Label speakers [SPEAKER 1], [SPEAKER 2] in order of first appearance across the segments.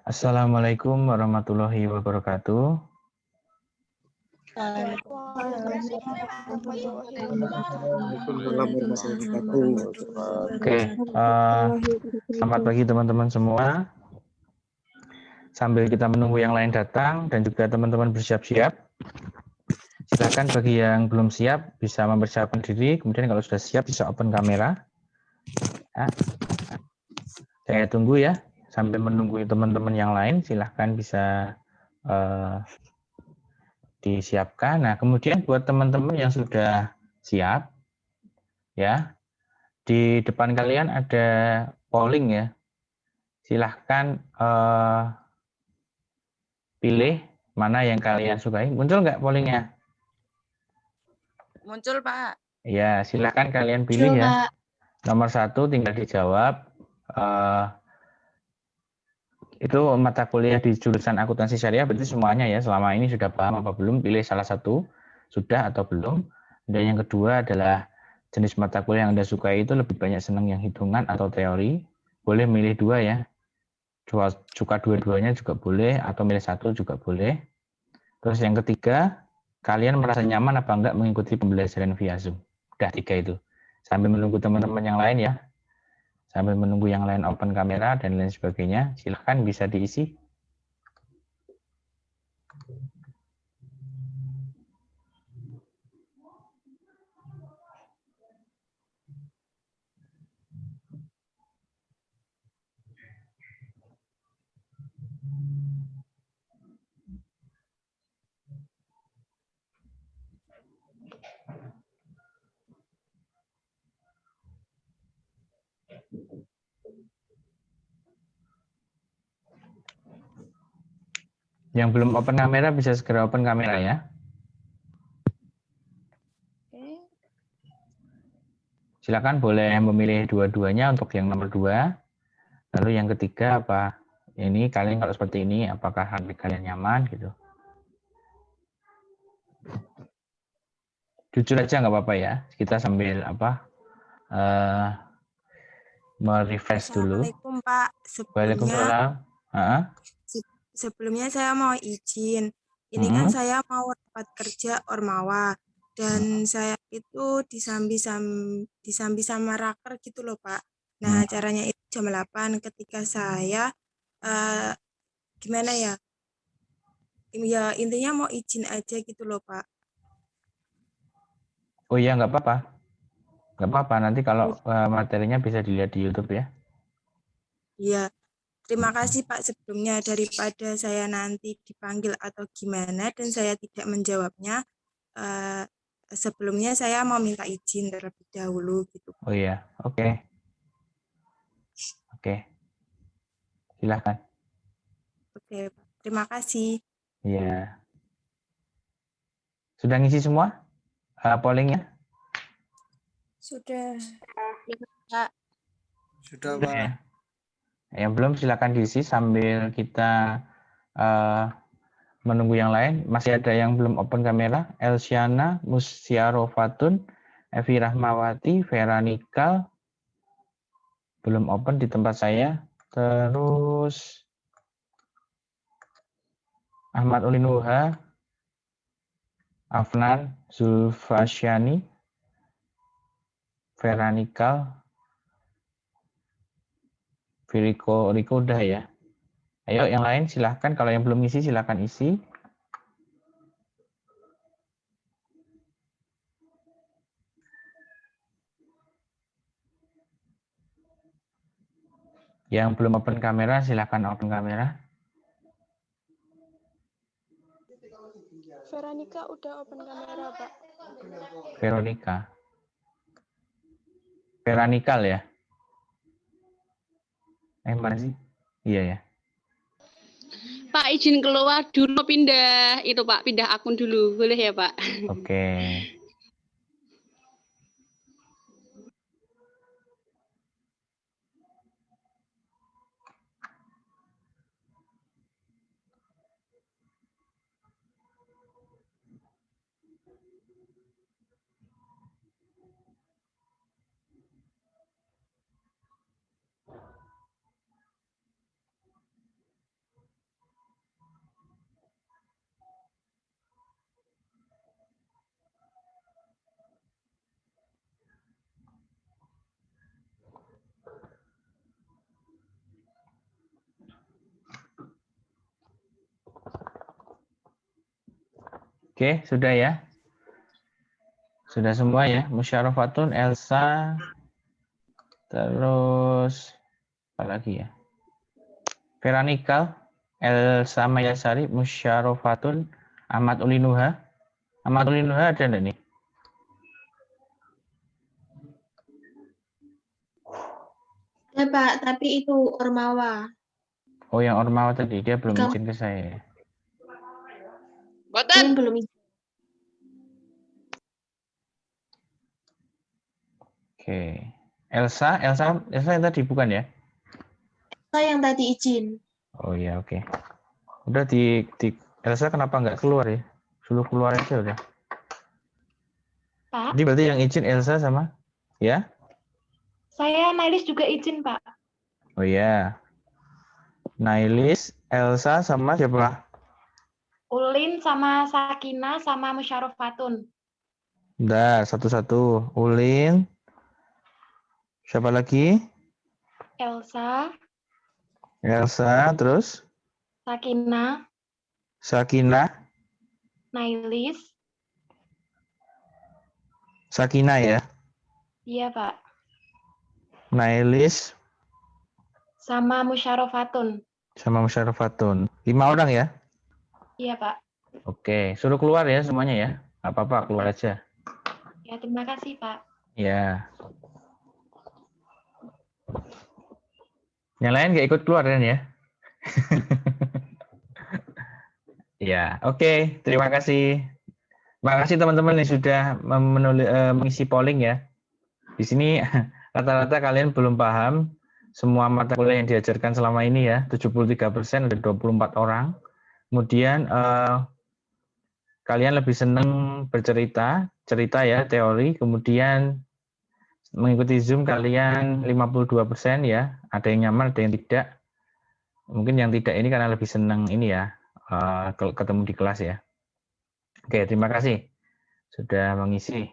[SPEAKER 1] Assalamualaikum warahmatullahi wabarakatuh. Oke, selamat pagi teman-teman semua. Sambil kita menunggu yang lain datang dan juga teman-teman bersiap-siap, silakan bagi yang belum siap bisa mempersiapkan diri. Kemudian kalau sudah siap bisa open kamera. Ya. Saya tunggu ya, sambil menunggu teman-teman yang lain. Silahkan bisa disiapkan. Nah, kemudian buat teman-teman yang sudah siap, ya, di depan kalian ada polling ya. Silahkan pilih mana yang kalian sukai. Muncul nggak pollingnya?
[SPEAKER 2] Muncul, Pak.
[SPEAKER 1] Ya, silahkan kalian pilih ya. Nomor 1 tinggal dijawab. Itu mata kuliah di jurusan akuntansi syariah, berarti semuanya ya. Selama ini sudah paham apa belum? Pilih salah satu, sudah atau belum. Dan yang kedua adalah jenis mata kuliah yang Anda sukai itu lebih banyak senang yang hitungan atau teori. Boleh milih dua ya. Suka dua-duanya juga boleh, atau milih satu juga boleh. Terus yang ketiga, kalian merasa nyaman apa enggak mengikuti pembelajaran via Zoom? Udah 3 itu. Sambil menunggu teman-teman yang lain ya. Sambil menunggu yang lain open kamera dan lain sebagainya, silahkan bisa diisi. Yang belum open kamera bisa segera open kamera ya. Silakan boleh memilih dua-duanya untuk yang nomor 2. Lalu yang ketiga apa? Ini kalian kalau seperti ini apakah hati kalian nyaman gitu? Jujur aja nggak apa-apa ya. Kita sambil apa? Merefresh dulu.
[SPEAKER 3] Assalamualaikum Pak.
[SPEAKER 1] Waalaikumsalam.
[SPEAKER 3] Sebelumnya saya mau izin. Ini kan saya mau dapat kerja Ormawa dan saya itu disambi sama raker gitu loh Pak. Nah acaranya itu jam 8 ketika saya gimana ya? Ya intinya mau izin aja gitu loh Pak.
[SPEAKER 1] Oh iya nggak apa-apa. Nggak apa-apa, nanti kalau materinya bisa dilihat di YouTube ya.
[SPEAKER 3] Iya, terima kasih Pak sebelumnya daripada saya nanti dipanggil atau gimana dan saya tidak menjawabnya. Sebelumnya saya mau minta izin terlebih dahulu gitu.
[SPEAKER 1] Oh iya, oke. Oke, silahkan.
[SPEAKER 3] Oke, Pak. Terima kasih.
[SPEAKER 1] Iya. Sudah ngisi semua pollingnya?
[SPEAKER 3] Sudah.
[SPEAKER 2] Pak.
[SPEAKER 4] Sudah, Pak.
[SPEAKER 1] Ya. Yang belum silakan diisi sambil kita menunggu yang lain. Masih ada yang belum open kamera. Elsiana Musyarofatun, Evi Rahmawati, Vera Nikal belum open di tempat saya. Terus Ahmad Ulinuha, Afnan Zulfasyani, Vera Nikal, Riko udah ya. Ayo yang lain silahkan, kalau yang belum isi silahkan isi. Yang belum open kamera silahkan open kamera.
[SPEAKER 5] Veronica udah open kamera, Pak.
[SPEAKER 1] Veronica. Veranikal ya? Mana sih? Iya ya.
[SPEAKER 6] Pak izin keluar dulu pindah itu Pak, pindah akun dulu. Boleh ya Pak?
[SPEAKER 1] Oke. Oke, sudah ya? Sudah semua ya? Musyarafatun, Elsa, terus apa lagi ya? Veronica, Elsa Mayasari, Musyarafatun, Ahmad Ulinuha. Ahmad Ulinuha ada enggak nih?
[SPEAKER 2] Ya Pak, tapi itu Ormawa.
[SPEAKER 1] Oh, yang Ormawa tadi, dia belum
[SPEAKER 2] Kamu-
[SPEAKER 1] izin ke saya.
[SPEAKER 2] Ini belum izin.
[SPEAKER 1] Oke. Elsa yang tadi bukan ya?
[SPEAKER 2] Saya yang tadi izin.
[SPEAKER 1] Oh iya, oke. Udah di Elsa kenapa nggak keluar ya? Suruh keluar aja udah.
[SPEAKER 5] Pak,
[SPEAKER 1] Jadi berarti yang izin Elsa sama ya?
[SPEAKER 5] saya Nailis juga izin, Pak.
[SPEAKER 1] Oh iya. Nailis, Elsa sama siapa?
[SPEAKER 5] Ulin sama Sakina sama Musyarofatun.
[SPEAKER 1] Bentar, satu-satu. Ulin. Siapa lagi?
[SPEAKER 5] Elsa,
[SPEAKER 1] Elsa, terus
[SPEAKER 5] Sakina,
[SPEAKER 1] Sakina.
[SPEAKER 5] Nailis.
[SPEAKER 1] Sakina ya.
[SPEAKER 5] Iya, Pak.
[SPEAKER 1] Nailis
[SPEAKER 5] Sama Musyarofatun.
[SPEAKER 1] sama Musyarafatun. 5 orang ya?
[SPEAKER 5] Iya, Pak.
[SPEAKER 1] Oke, suruh keluar ya semuanya ya. Nggak apa-apa, keluar aja.
[SPEAKER 5] Ya, terima kasih, Pak.
[SPEAKER 1] Ya. Yang lain nggak ikut keluar kan ya? Ya, oke. Terima kasih. Terima kasih teman-teman yang sudah mengisi polling ya. Di sini rata-rata kalian belum paham semua mata kuliah yang diajarkan selama ini ya. 73% ada 24 orang. Kemudian kalian lebih senang cerita ya, teori. Kemudian mengikuti Zoom kalian 52% ya. Ada yang nyaman, ada yang tidak. Mungkin yang tidak ini karena lebih senang ini ya, ketemu di kelas ya. Oke, terima kasih sudah mengisi.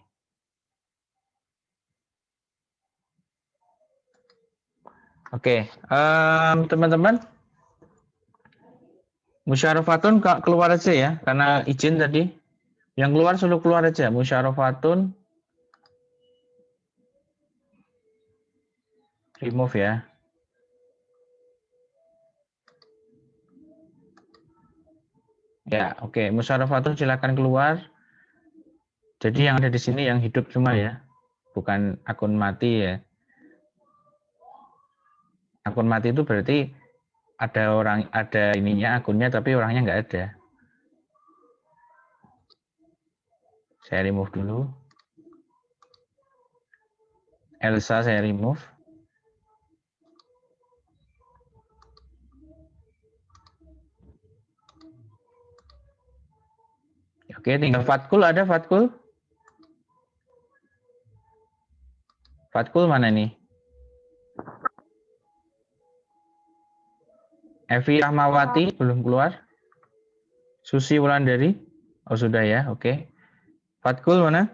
[SPEAKER 1] Oke, teman-teman, Musyarafatun keluar aja ya, karena izin tadi. Yang keluar suruh keluar aja, Musyarafatun. Remove ya. Ya, oke. Musyarafatun silakan keluar. Jadi yang ada di sini yang hidup semua ya, bukan akun mati ya. Akun mati itu berarti ada ininya akunnya tapi orangnya nggak ada. Saya remove dulu. Elsa saya remove. Oke, tinggal Fatkul ada Fatkul. Fatkul mana nih? Evi Rahmawati belum keluar. Susi Wulandari. Oh sudah ya, oke. Fatkul mana?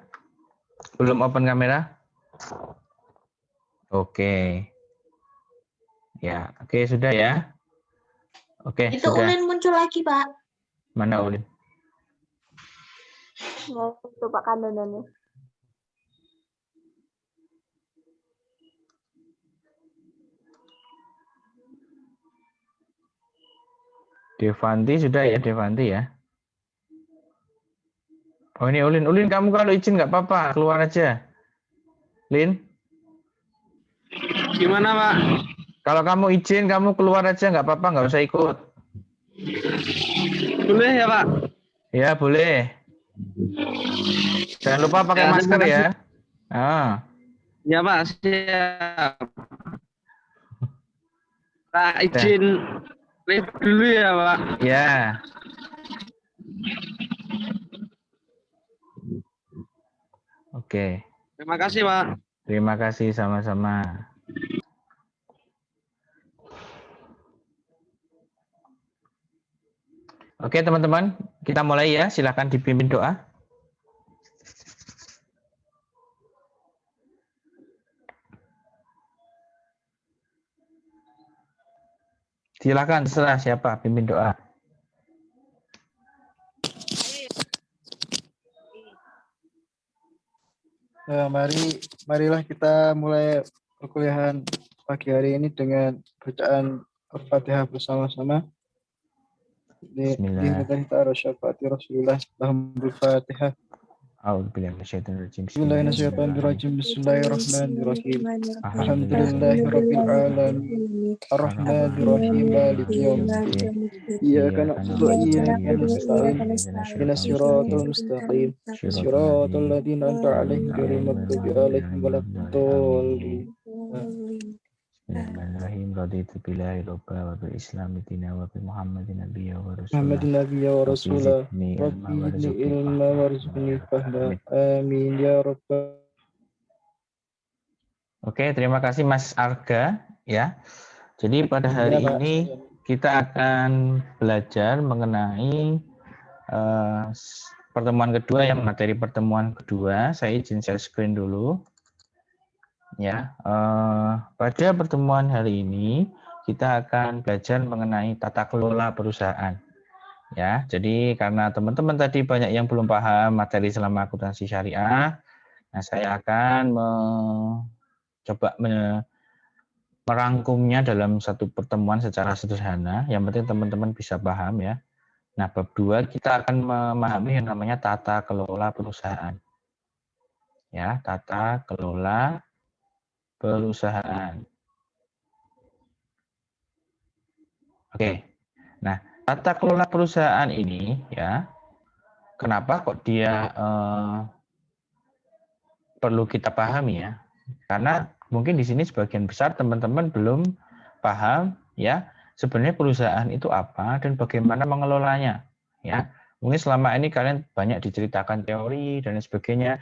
[SPEAKER 1] Belum open kamera. Oke. Ya, oke sudah ya. Oke,
[SPEAKER 2] Itu
[SPEAKER 1] sudah.
[SPEAKER 2] Ulin muncul lagi, Pak.
[SPEAKER 1] Mana Ulin?
[SPEAKER 5] Ya, itu Pak Kandonannya.
[SPEAKER 1] Devanti sudah ya, Devanti ya. Oh ini Ulin. Ulin kamu kalau izin nggak apa-apa, keluar aja. Lin.
[SPEAKER 4] Gimana Pak?
[SPEAKER 1] Kalau kamu izin, kamu keluar aja nggak apa-apa, nggak usah ikut.
[SPEAKER 4] Boleh ya Pak?
[SPEAKER 1] Ya boleh. Jangan lupa pakai
[SPEAKER 4] Ya,
[SPEAKER 1] masker
[SPEAKER 4] terima
[SPEAKER 1] ya.
[SPEAKER 4] kasih. Ya Pak, siap. Pak izin live dulu ya Pak.
[SPEAKER 1] Ya. Oke.
[SPEAKER 4] Terima kasih Pak.
[SPEAKER 1] Terima kasih sama-sama. Oke teman-teman, kita mulai ya. Silakan dipimpin doa. Silakan terserah siapa pimpin doa.
[SPEAKER 7] Marilah kita mulai perkuliahan pagi hari ini dengan bacaan Al-Fatihah bersama-sama.
[SPEAKER 1] Bismillah.
[SPEAKER 7] Syafaati Rasulullah. Alhamdulillah.
[SPEAKER 1] A'udzubillahi minasyaitonirrajim.
[SPEAKER 7] Bismillahirrahmanirrahim. Bismillahirrahmanirrahim.
[SPEAKER 1] Alhamdulillahirabbil
[SPEAKER 7] Alhamdulillahirrahmanirrahim. Ar-Rahmanirrahim. Maliki yaumiddin. Iyyaka na'budu wa iyyaka nasta'in. Ihdinas siratal mustaqim. Siratal ladzina an'amta 'alaihim ghairil maghdubi 'alaihim waladdallin.
[SPEAKER 1] Bismillahirrahmanirrahim. Raditu billahi rabba wa bil islami dina wa bi Muhammadin nabiyya wa rasulah.
[SPEAKER 7] Muhammadin nabiyya wa rasulah. Rabbi zidni ilma warzuqni fahma. Amin ya rabbal.
[SPEAKER 1] Oke, terima kasih Mas Arga ya. Jadi pada hari ini kita akan belajar mengenai pertemuan kedua, yang materi pertemuan kedua. Saya izin share screen dulu. Ya, pada pertemuan hari ini kita akan belajar mengenai tata kelola perusahaan. Ya, jadi karena teman-teman tadi banyak yang belum paham materi selama akuntansi syariah, nah saya akan coba merangkumnya dalam satu pertemuan secara sederhana. Yang penting teman-teman bisa paham ya. Nah, bab 2 kita akan memahami yang namanya tata kelola perusahaan. Ya, tata kelola perusahaan. Oke. Nah, tata kelola perusahaan ini ya, kenapa kok dia perlu kita pahami ya? Karena mungkin di sini sebagian besar teman-teman belum paham ya, sebenarnya perusahaan itu apa dan bagaimana mengelolanya ya. Mungkin selama ini kalian banyak diceritakan teori dan sebagainya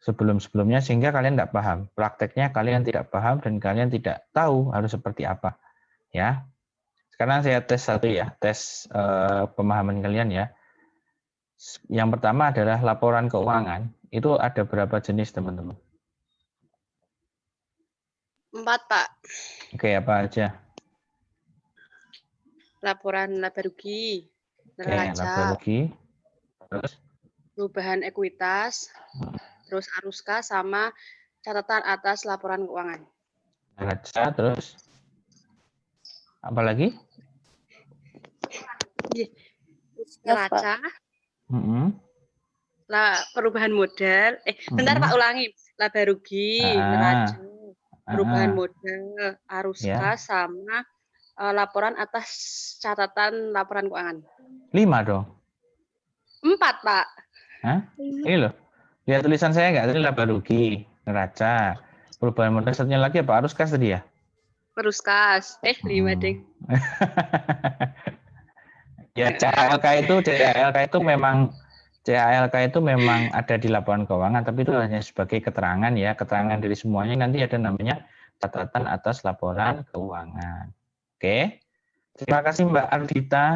[SPEAKER 1] sebelum-sebelumnya, sehingga kalian tidak paham. Prakteknya kalian tidak paham dan kalian tidak tahu harus seperti apa. Ya. Sekarang saya tes satu ya, tes pemahaman kalian ya. Yang pertama adalah laporan keuangan. Itu ada berapa jenis, teman-teman?
[SPEAKER 6] 4, Pak.
[SPEAKER 1] Oke, apa aja?
[SPEAKER 6] Laporan laba rugi,
[SPEAKER 1] Oke, laba rugi. Terus?
[SPEAKER 6] Perubahan ekuitas, terus arus kas, sama catatan atas laporan keuangan.
[SPEAKER 1] Neraca, terus? Apa lagi?
[SPEAKER 6] Neraca, perubahan modal. Bentar Pak, ulangi. Laba rugi, neraca, perubahan modal, arus kas, sama laporan atas catatan laporan keuangan.
[SPEAKER 1] 5 dong.
[SPEAKER 6] 4, Pak.
[SPEAKER 1] Hah? Ini loh. Lihat tulisan saya nggak? Tadi laba rugi, neraca, perubahan modal, satunya lagi apa? Arus kas tadi ya?
[SPEAKER 6] Arus kas. 5 deh.
[SPEAKER 1] Ya, CALK itu memang ada di laporan keuangan, tapi itu hanya sebagai keterangan ya, keterangan dari semuanya. Nanti ada namanya catatan atas laporan keuangan. Oke. Terima kasih Mbak Ardita.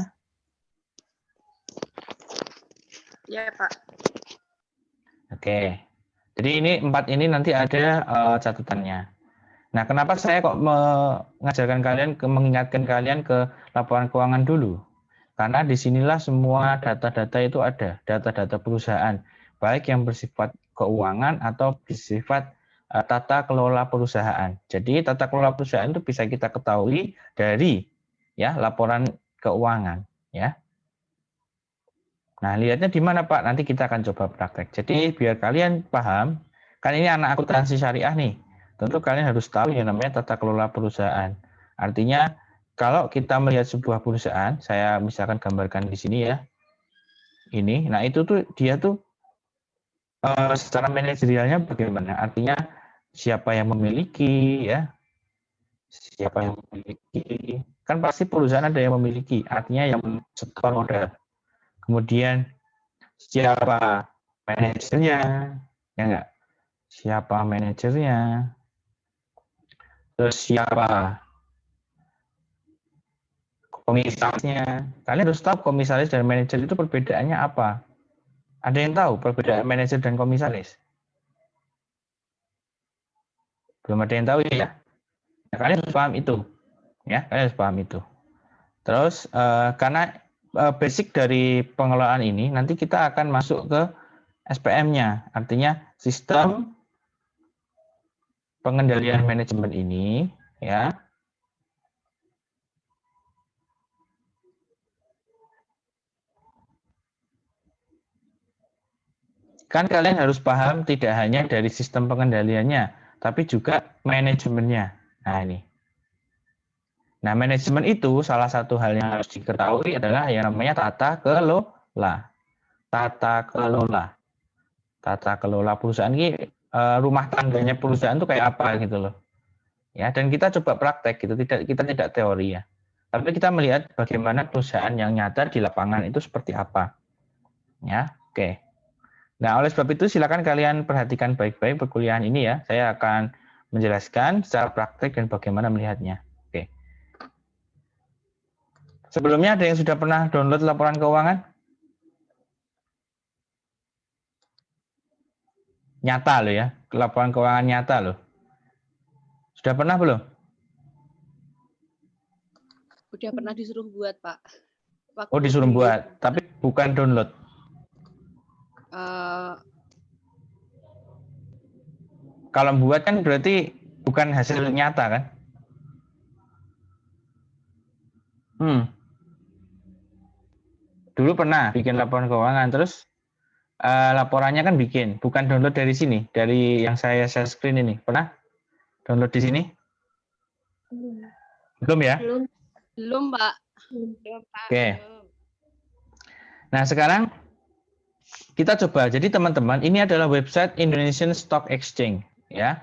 [SPEAKER 6] Ya, Pak.
[SPEAKER 1] Oke. Jadi ini 4 ini nanti ada catatannya. Nah, kenapa saya kok mengajarkan kalian, mengingatkan kalian ke laporan keuangan dulu? Karena disinilah semua data-data itu ada, data-data perusahaan, baik yang bersifat keuangan atau bersifat tata kelola perusahaan. Jadi tata kelola perusahaan itu bisa kita ketahui dari ya laporan keuangan, ya. Nah, lihatnya di mana Pak? Nanti kita akan coba praktek. Jadi biar kalian paham, kan ini anak akuntansi syariah nih. Tentu kalian harus tahu yang namanya tata kelola perusahaan. Artinya kalau kita melihat sebuah perusahaan, saya misalkan gambarkan di sini ya. Ini, nah itu tuh dia tuh secara manajerialnya bagaimana? Artinya siapa yang memiliki ya? Siapa yang memiliki? Kan pasti perusahaan ada yang memiliki, artinya yang setor modal. Kemudian siapa manajernya? Ya enggak? Siapa manajernya? Terus siapa komisarisnya? Kalian harus tahu komisaris dan manajer itu perbedaannya apa? Ada yang tahu perbedaan manajer dan komisaris? Belum ada yang tahu ya? Nah, kalian harus paham itu. Ya, kalian harus paham itu. Terus karena basic dari pengelolaan ini, nanti kita akan masuk ke SPM-nya, artinya sistem pengendalian manajemen ini, ya, kan kalian harus paham tidak hanya dari sistem pengendaliannya, tapi juga manajemennya. Nah, ini. Nah, manajemen itu salah satu hal yang harus diketahui adalah yang namanya tata kelola. Tata kelola. Tata kelola perusahaan ini rumah tangganya perusahaan itu kayak apa gitu loh. Ya, dan kita coba praktek gitu, kita tidak teori ya. Tapi kita melihat bagaimana perusahaan yang nyata di lapangan itu seperti apa. Ya, oke. Nah, oleh sebab itu silakan kalian perhatikan baik-baik perkuliahan ini ya. Saya akan menjelaskan secara praktek dan bagaimana melihatnya. Oke. Sebelumnya ada yang sudah pernah download laporan keuangan? Nyata loh ya, laporan keuangan nyata loh. Sudah pernah belum?
[SPEAKER 6] Udah pernah disuruh buat, Pak.
[SPEAKER 1] Oh, disuruh buat, tapi bukan download. Kalau buat kan berarti bukan hasil nyata kan? Dulu pernah bikin laporan keuangan, terus laporannya kan bikin, bukan download dari sini, dari yang saya share screen ini. Pernah download di sini? Belum ya?
[SPEAKER 6] Belum, Pak.
[SPEAKER 1] Oke. Nah, sekarang kita coba. Jadi teman-teman, ini adalah website Indonesian Stock Exchange ya.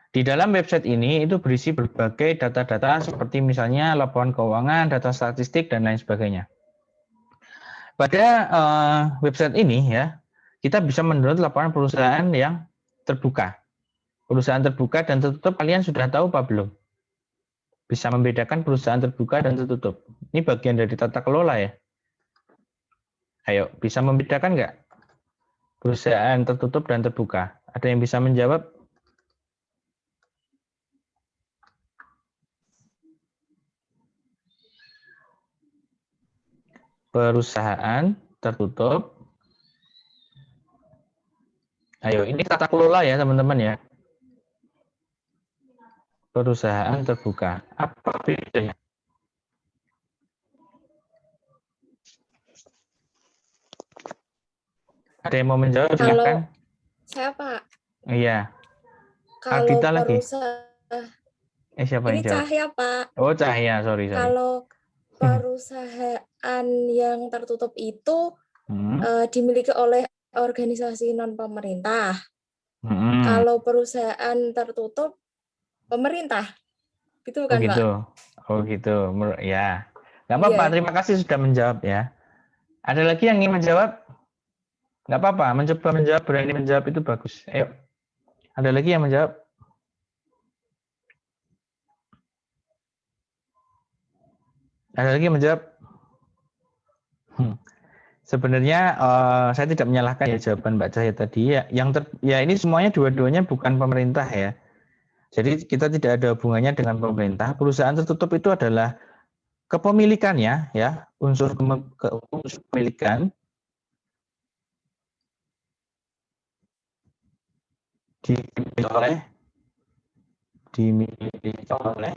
[SPEAKER 1] Di dalam website ini itu berisi berbagai data-data seperti misalnya laporan keuangan, data statistik dan lain sebagainya. Pada website ini ya, kita bisa mendownload laporan perusahaan yang terbuka. Perusahaan terbuka dan tertutup kalian sudah tahu apa belum? Bisa membedakan perusahaan terbuka dan tertutup. Ini bagian dari tata kelola ya. Ayo, bisa membedakan nggak? Perusahaan tertutup dan terbuka. Ada yang bisa menjawab? Perusahaan tertutup. Ayo, ini tata kelola ya teman-teman ya. Perusahaan terbuka. Apa bedanya? Ada yang mau menjawab? Silakan.
[SPEAKER 8] Saya Pak.
[SPEAKER 1] Iya.
[SPEAKER 8] Kalau
[SPEAKER 1] Ardita lagi. Siapa
[SPEAKER 8] ini
[SPEAKER 1] yang jawab?
[SPEAKER 8] Cahya Pak.
[SPEAKER 1] Oh, Cahya, sorry.
[SPEAKER 8] Kalau perusahaan yang tertutup itu dimiliki oleh organisasi non pemerintah. Kalau perusahaan tertutup pemerintah, gitu kan Pak?
[SPEAKER 1] Oh gitu, ya. Nggak apa-apa, terima kasih sudah menjawab ya. Ada lagi yang ingin menjawab? Nggak apa-apa, mencoba menjawab, berani menjawab itu bagus. Ayo, ada lagi yang menjawab? Ada lagi yang menjawab? Sebenarnya saya tidak menyalahkan ya jawaban Mbak Cahya tadi. Ya ini semuanya dua-duanya bukan pemerintah ya. Jadi kita tidak ada hubungannya dengan pemerintah. Perusahaan tertutup itu adalah kepemilikannya ya, unsur kepemilikan dimiliki oleh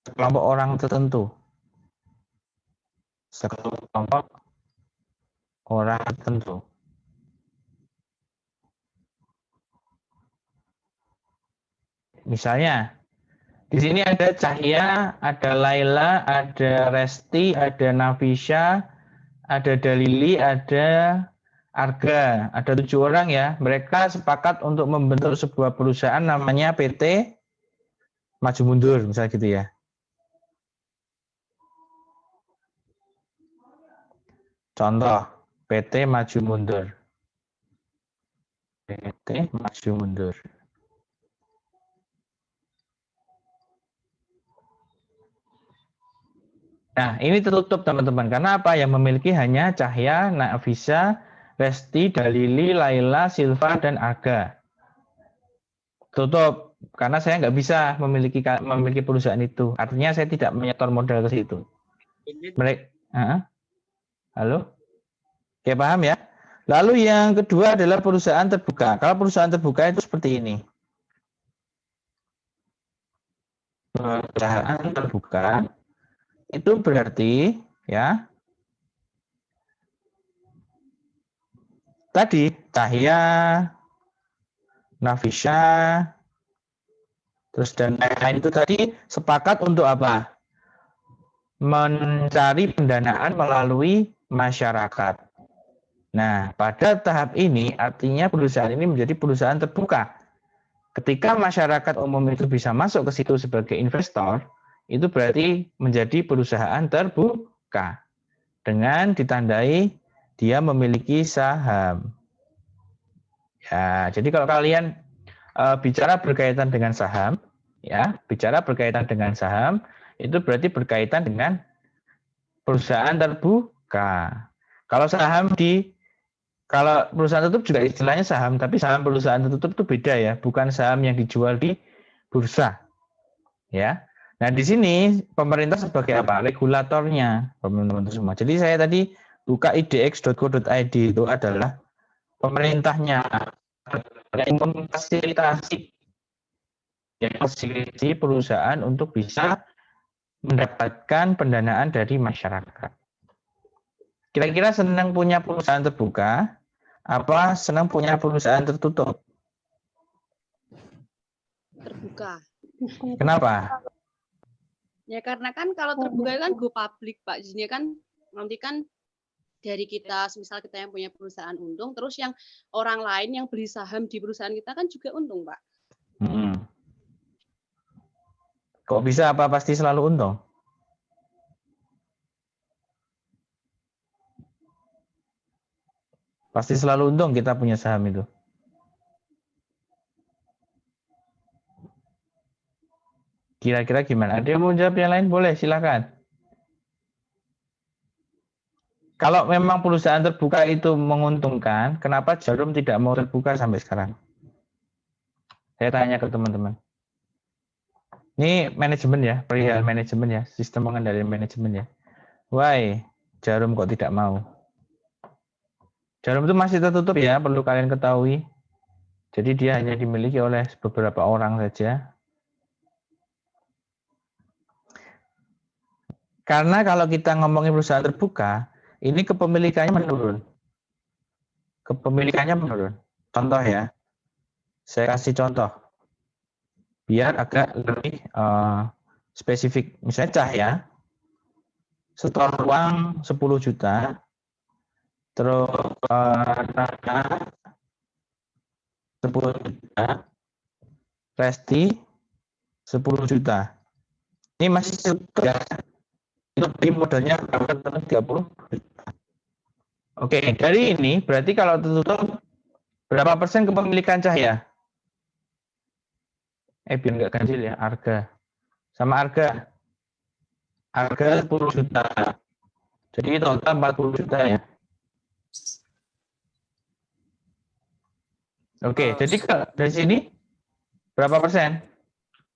[SPEAKER 1] sekelompok orang tertentu. Sekelompok orang tertentu. Misalnya, di sini ada Cahya, ada Laila, ada Resti, ada Nafisha, ada Dalili, ada Arga. Ada 7 orang ya. Mereka sepakat untuk membentuk sebuah perusahaan namanya PT Maju Mundur, misalnya gitu ya. Contoh, PT Maju Mundur. PT Maju Mundur. Nah, ini tertutup teman-teman. Karena apa? Yang memiliki hanya Cahya, Nafisa, Resti, Dalili, Laila, Silva, dan Arga. Tutup. Karena saya nggak bisa memiliki perusahaan itu. Artinya saya tidak menyetor modal ke situ. Halo? Oke, paham ya? Lalu yang kedua adalah perusahaan terbuka. Kalau perusahaan terbuka itu seperti ini. Perusahaan terbuka itu berarti ya tadi Tahya, Nafisha, terus dan lain-lain itu tadi sepakat untuk apa? Mencari pendanaan melalui masyarakat. Nah, pada tahap ini artinya perusahaan ini menjadi perusahaan terbuka. Ketika masyarakat umum itu bisa masuk ke situ sebagai investor, itu berarti menjadi perusahaan terbuka. Dengan ditandai dia memiliki saham. Ya, jadi kalau kalian bicara berkaitan dengan saham, ya, bicara berkaitan dengan saham, itu berarti berkaitan dengan perusahaan terbuka. Kalau perusahaan tertutup juga istilahnya saham, tapi saham perusahaan tertutup itu beda ya, bukan saham yang dijual di bursa. Ya. Nah, di sini pemerintah sebagai apa? Regulatornya, teman-teman semua. Jadi saya tadi buka idx.co.id itu adalah pemerintahnya yang memfasilitasi perusahaan untuk bisa mendapatkan pendanaan dari masyarakat. Kira-kira senang punya perusahaan terbuka, apa senang punya perusahaan tertutup?
[SPEAKER 6] Terbuka.
[SPEAKER 1] Kenapa?
[SPEAKER 6] Ya karena kan kalau terbuka kan go public Pak. Jadi kan nanti kan dari kita, misal kita yang punya perusahaan untung, terus yang orang lain yang beli saham di perusahaan kita kan juga untung Pak.
[SPEAKER 1] Kok bisa apa pasti selalu untung? Pasti selalu untung kita punya saham itu. Kira-kira gimana? Ada yang mau jawab yang lain? Boleh, silakan. Kalau memang perusahaan terbuka itu menguntungkan, kenapa Jarum tidak mau terbuka sampai sekarang? Saya tanya ke teman-teman. Ini manajemen ya, perihal manajemen ya, sistem pengendalian manajemen ya. Why Jarum kok tidak mau? Jarum itu masih tertutup ya, perlu kalian ketahui. Jadi dia hanya dimiliki oleh beberapa orang saja. Karena kalau kita ngomongin perusahaan terbuka, ini kepemilikannya menurun. Kepemilikannya menurun. Contoh ya, saya kasih contoh. Biar agak lebih spesifik. Misalnya Cahya, setor uang 10 juta, terus Raka 10 juta, Resti 10 juta. Ini masih ya. Itu modalnya berapa? 30 juta. Oke, dari ini berarti kalau tertutup berapa persen kepemilikan Cahya? Biar nggak ganjil ya, Arga. Sama Arga. Arga 10 juta. Jadi total 40 juta ya. Oke, jadi dari sini berapa persen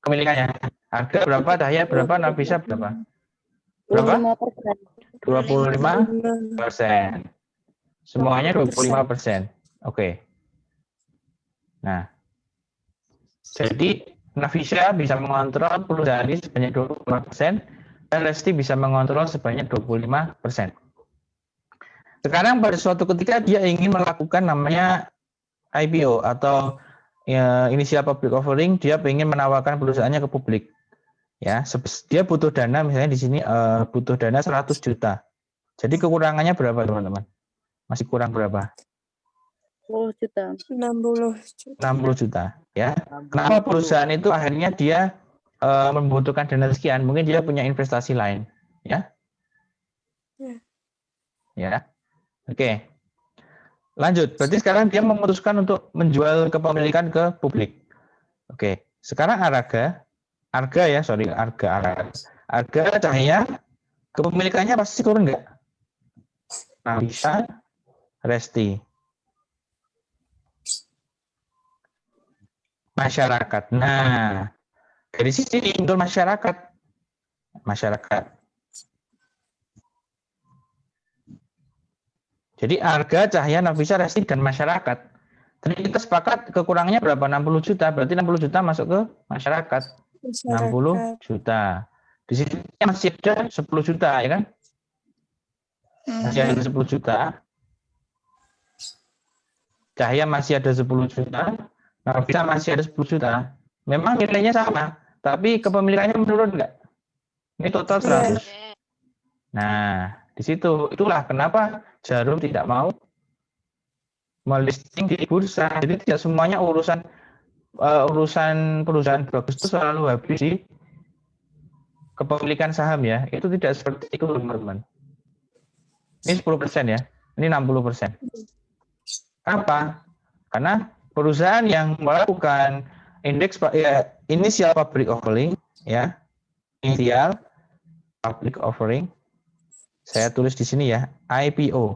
[SPEAKER 1] kepemilikannya? Arga berapa, Cahya berapa, Nafisa berapa? Berapa? 25%. Semuanya 25%. Oke. Nah, jadi Nafisa bisa mengontrol perusahaan ini sebanyak 25%, dan Resti bisa mengontrol sebanyak 25%. Sekarang pada suatu ketika dia ingin melakukan namanya IPO atau initial public offering, dia ingin menawarkan perusahaannya ke publik. Ya, dia butuh dana, misalnya di sini butuh dana 100 juta. Jadi kekurangannya berapa, teman-teman? Masih kurang berapa?
[SPEAKER 5] 10 juta.
[SPEAKER 3] 60
[SPEAKER 1] juta, ya. Kenapa perusahaan itu akhirnya dia membutuhkan dana sekian? Mungkin dia punya investasi lain, ya. Ya. Oke. Lanjut. Berarti sekarang dia memutuskan untuk menjual kepemilikan ke publik. Oke. Sekarang Arga, Cahya, kepemilikannya pasti turun nggak? Nafisa, Resti. Masyarakat. Nah, dari sini untuk masyarakat. Jadi Arga, Cahya, Nafisa, Resti, dan masyarakat. Tadi kita sepakat kekurangannya berapa? 60 juta. Berarti 60 juta masuk ke masyarakat. 60 juta. Di sini masih ada 10 juta, ya kan? Masih ada 10 juta. Cahya masih ada 10 juta. Nafisa masih ada 10 juta. Memang nilainya sama, tapi kepemilikannya menurun enggak? Ini total 100. Nah, di situ itulah kenapa Jarum tidak mau melisting di bursa. Jadi tidak semuanya urusan perusahaan bagus itu selalu habis di kepemilikan saham ya. Itu tidak seperti itu, teman-teman. Ini 10% ya. Ini 60%. Apa? Karena perusahaan yang melakukan indeks initial public offering ya. Initial public offering. Saya tulis di sini ya, IPO,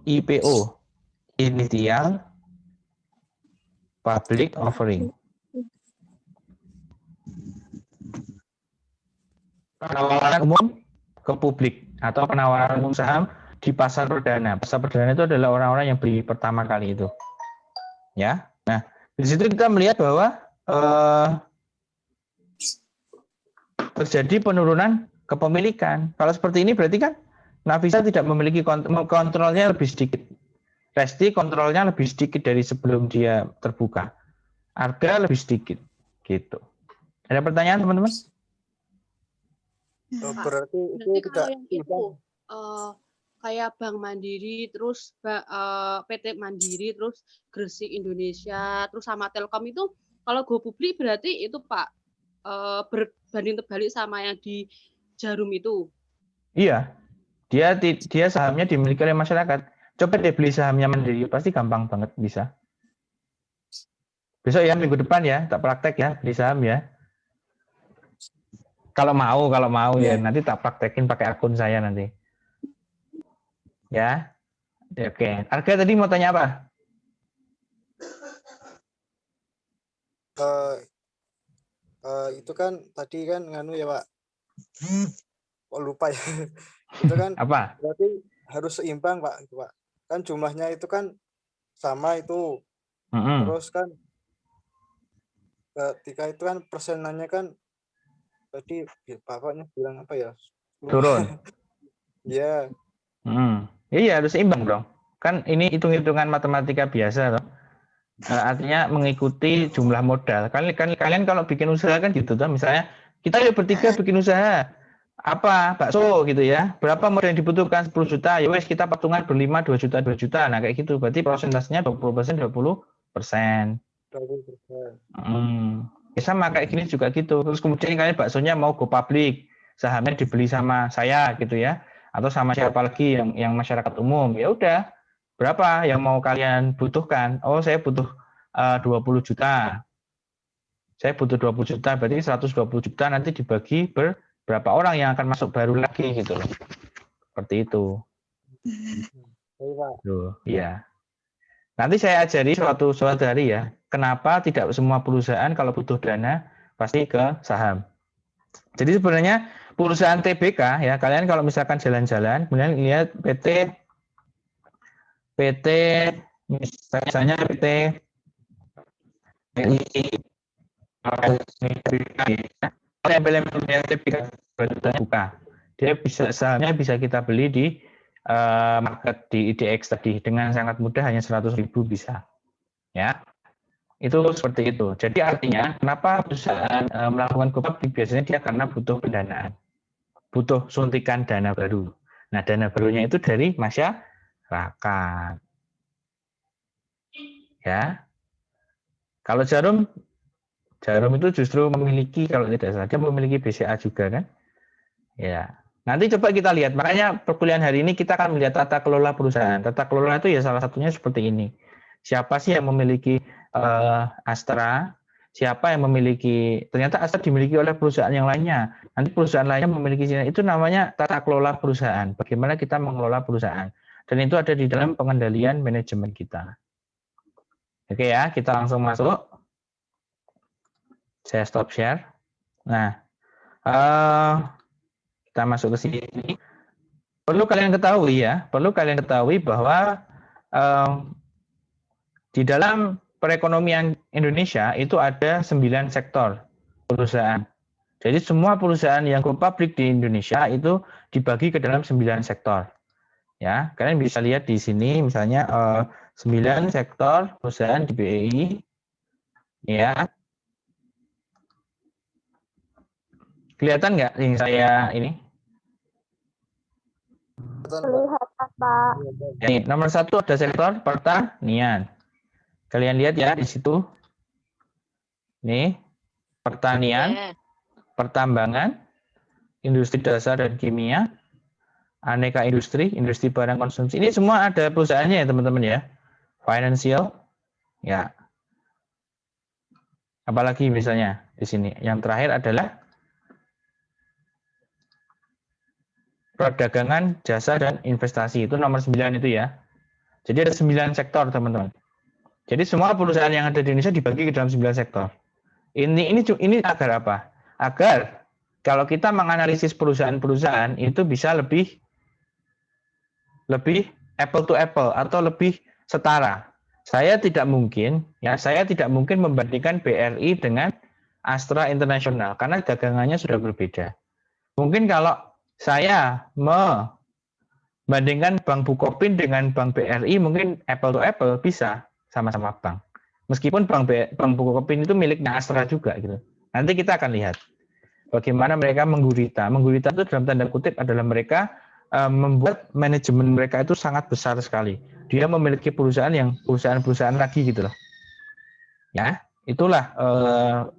[SPEAKER 1] IPO, initial public offering. Penawaran umum ke publik atau penawaran umum saham di pasar perdana. Pasar perdana itu adalah orang-orang yang beli pertama kali itu. Ya. Nah, di situ kita melihat bahwa terjadi penurunan kepemilikan. Kalau seperti ini berarti kan Nafisa tidak memiliki kontrolnya lebih sedikit. Resti kontrolnya lebih sedikit dari sebelum dia terbuka. Arga lebih sedikit. Gitu. Ada pertanyaan teman-teman?
[SPEAKER 7] Berarti itu tidak
[SPEAKER 6] kayak Bank Mandiri, terus PT Mandiri, terus Gresik Indonesia, terus sama Telkom itu kalau go publik berarti itu Pak berbanding terbalik sama yang di Jarum itu.
[SPEAKER 1] Iya. Dia sahamnya dimiliki oleh masyarakat. Coba deh beli sahamnya Mandiri, pasti gampang banget bisa. Besok ya, minggu depan ya, tak praktek ya, beli saham ya. Kalau mau ya, nanti tak praktekin pakai akun saya nanti. Ya. Oke. Arga tadi mau tanya apa?
[SPEAKER 7] Itu kan tadi kan nganu ya Pak. Kok lupa ya. Itu kan
[SPEAKER 1] Apa?
[SPEAKER 7] berarti harus seimbang Pak, itu Pak. Kan jumlahnya itu kan sama itu. Terus kan ketika itu kan persenannya kan tadi Bapaknya bilang apa ya?
[SPEAKER 1] Turun.
[SPEAKER 7] Iya.
[SPEAKER 1] Iya, harus seimbang dong. Kan ini hitung-hitungan matematika biasa loh. Artinya mengikuti jumlah modal. Kalian kalau bikin usaha kan gitu tuh. Misalnya kita bertiga bikin usaha apa bakso gitu ya. Berapa modal yang dibutuhkan? 10 juta. Ya wes kita patungan berlima 2 juta 2 juta. Nah kayak gitu. Berarti prosentasenya 20% 20%. Ya sama kayak gini juga gitu. Terus kemudian kalian baksonya mau go public, sahamnya dibeli sama saya gitu ya. Atau sama siapa lagi yang masyarakat umum. Ya udah. Berapa yang mau kalian butuhkan? Oh, saya butuh 20 juta. Saya butuh 20 juta, berarti 120 juta nanti dibagi berapa orang yang akan masuk baru lagi gitu loh. Seperti itu. Tuh, iya. Nanti saya ajari suatu hari ya, kenapa tidak semua perusahaan kalau butuh dana pasti ke saham. Jadi sebenarnya perusahaan TBK ya, kalian kalau misalkan jalan-jalan, kemudian lihat PT misalnya PT buka, dia sahamnya bisa kita beli di market di IDX tadi dengan sangat mudah, hanya 100.000 bisa ya. Itu seperti itu. Jadi artinya kenapa perusahaan melakukan go public biasanya dia karena butuh pendanaan, butuh suntikan dana baru. Nah dana barunya itu dari masyarakat. Ya. Kalau Jarum itu justru memiliki, kalau tidak salah, dia memiliki BCA juga kan. Ya. Nanti coba kita lihat. Makanya perkuliahan hari ini kita akan melihat tata kelola perusahaan. Tata kelola itu ya salah satunya seperti ini. Siapa sih yang memiliki Astra? Siapa yang memiliki, ternyata Astra dimiliki oleh perusahaan yang lainnya. Nanti perusahaan lainnya memiliki, itu namanya tata kelola perusahaan. Bagaimana kita mengelola perusahaan. Dan itu ada di dalam pengendalian manajemen kita. Oke ya, kita langsung masuk. Saya stop share. Nah, kita masuk ke sini. perlu kalian ketahui ya, perlu kalian ketahui bahwa di dalam perekonomian Indonesia itu ada 9 sektor perusahaan. Jadi semua perusahaan yang go public di Indonesia itu dibagi ke dalam 9 sektor. Ya, kalian bisa lihat di sini misalnya 9 sektor perusahaan di BEI. Ya. Kelihatan nggak yang saya ini?
[SPEAKER 8] Kelihatan, Pak.
[SPEAKER 1] Ini, nomor 1 ada sektor pertanian. Kalian lihat ya di situ. Nih, pertanian, pertambangan, industri dasar dan kimia, aneka industri, industri barang konsumsi. Ini semua ada perusahaannya ya teman-teman ya. Financial, ya. Apalagi misalnya di sini. Yang terakhir adalah perdagangan, jasa, dan investasi. Itu nomor 9 itu ya. Jadi ada 9 sektor teman-teman. Jadi semua perusahaan yang ada di Indonesia dibagi ke dalam 9 sektor. Ini agar apa? Agar kalau kita menganalisis perusahaan-perusahaan itu bisa lebih apple to apple atau lebih setara. Saya tidak mungkin membandingkan BRI dengan Astra International karena dagangannya sudah berbeda. Mungkin kalau saya membandingkan Bank Bukopin dengan Bank BRI mungkin apple to apple bisa sama-sama bank. Meskipun Bank Bukopin itu miliknya Astra juga gitu. Nanti kita akan lihat bagaimana mereka menggurita. Menggurita itu dalam tanda kutip adalah mereka membuat manajemen mereka itu sangat besar sekali. Dia memiliki perusahaan-perusahaan lagi gitu loh. Ya, itulah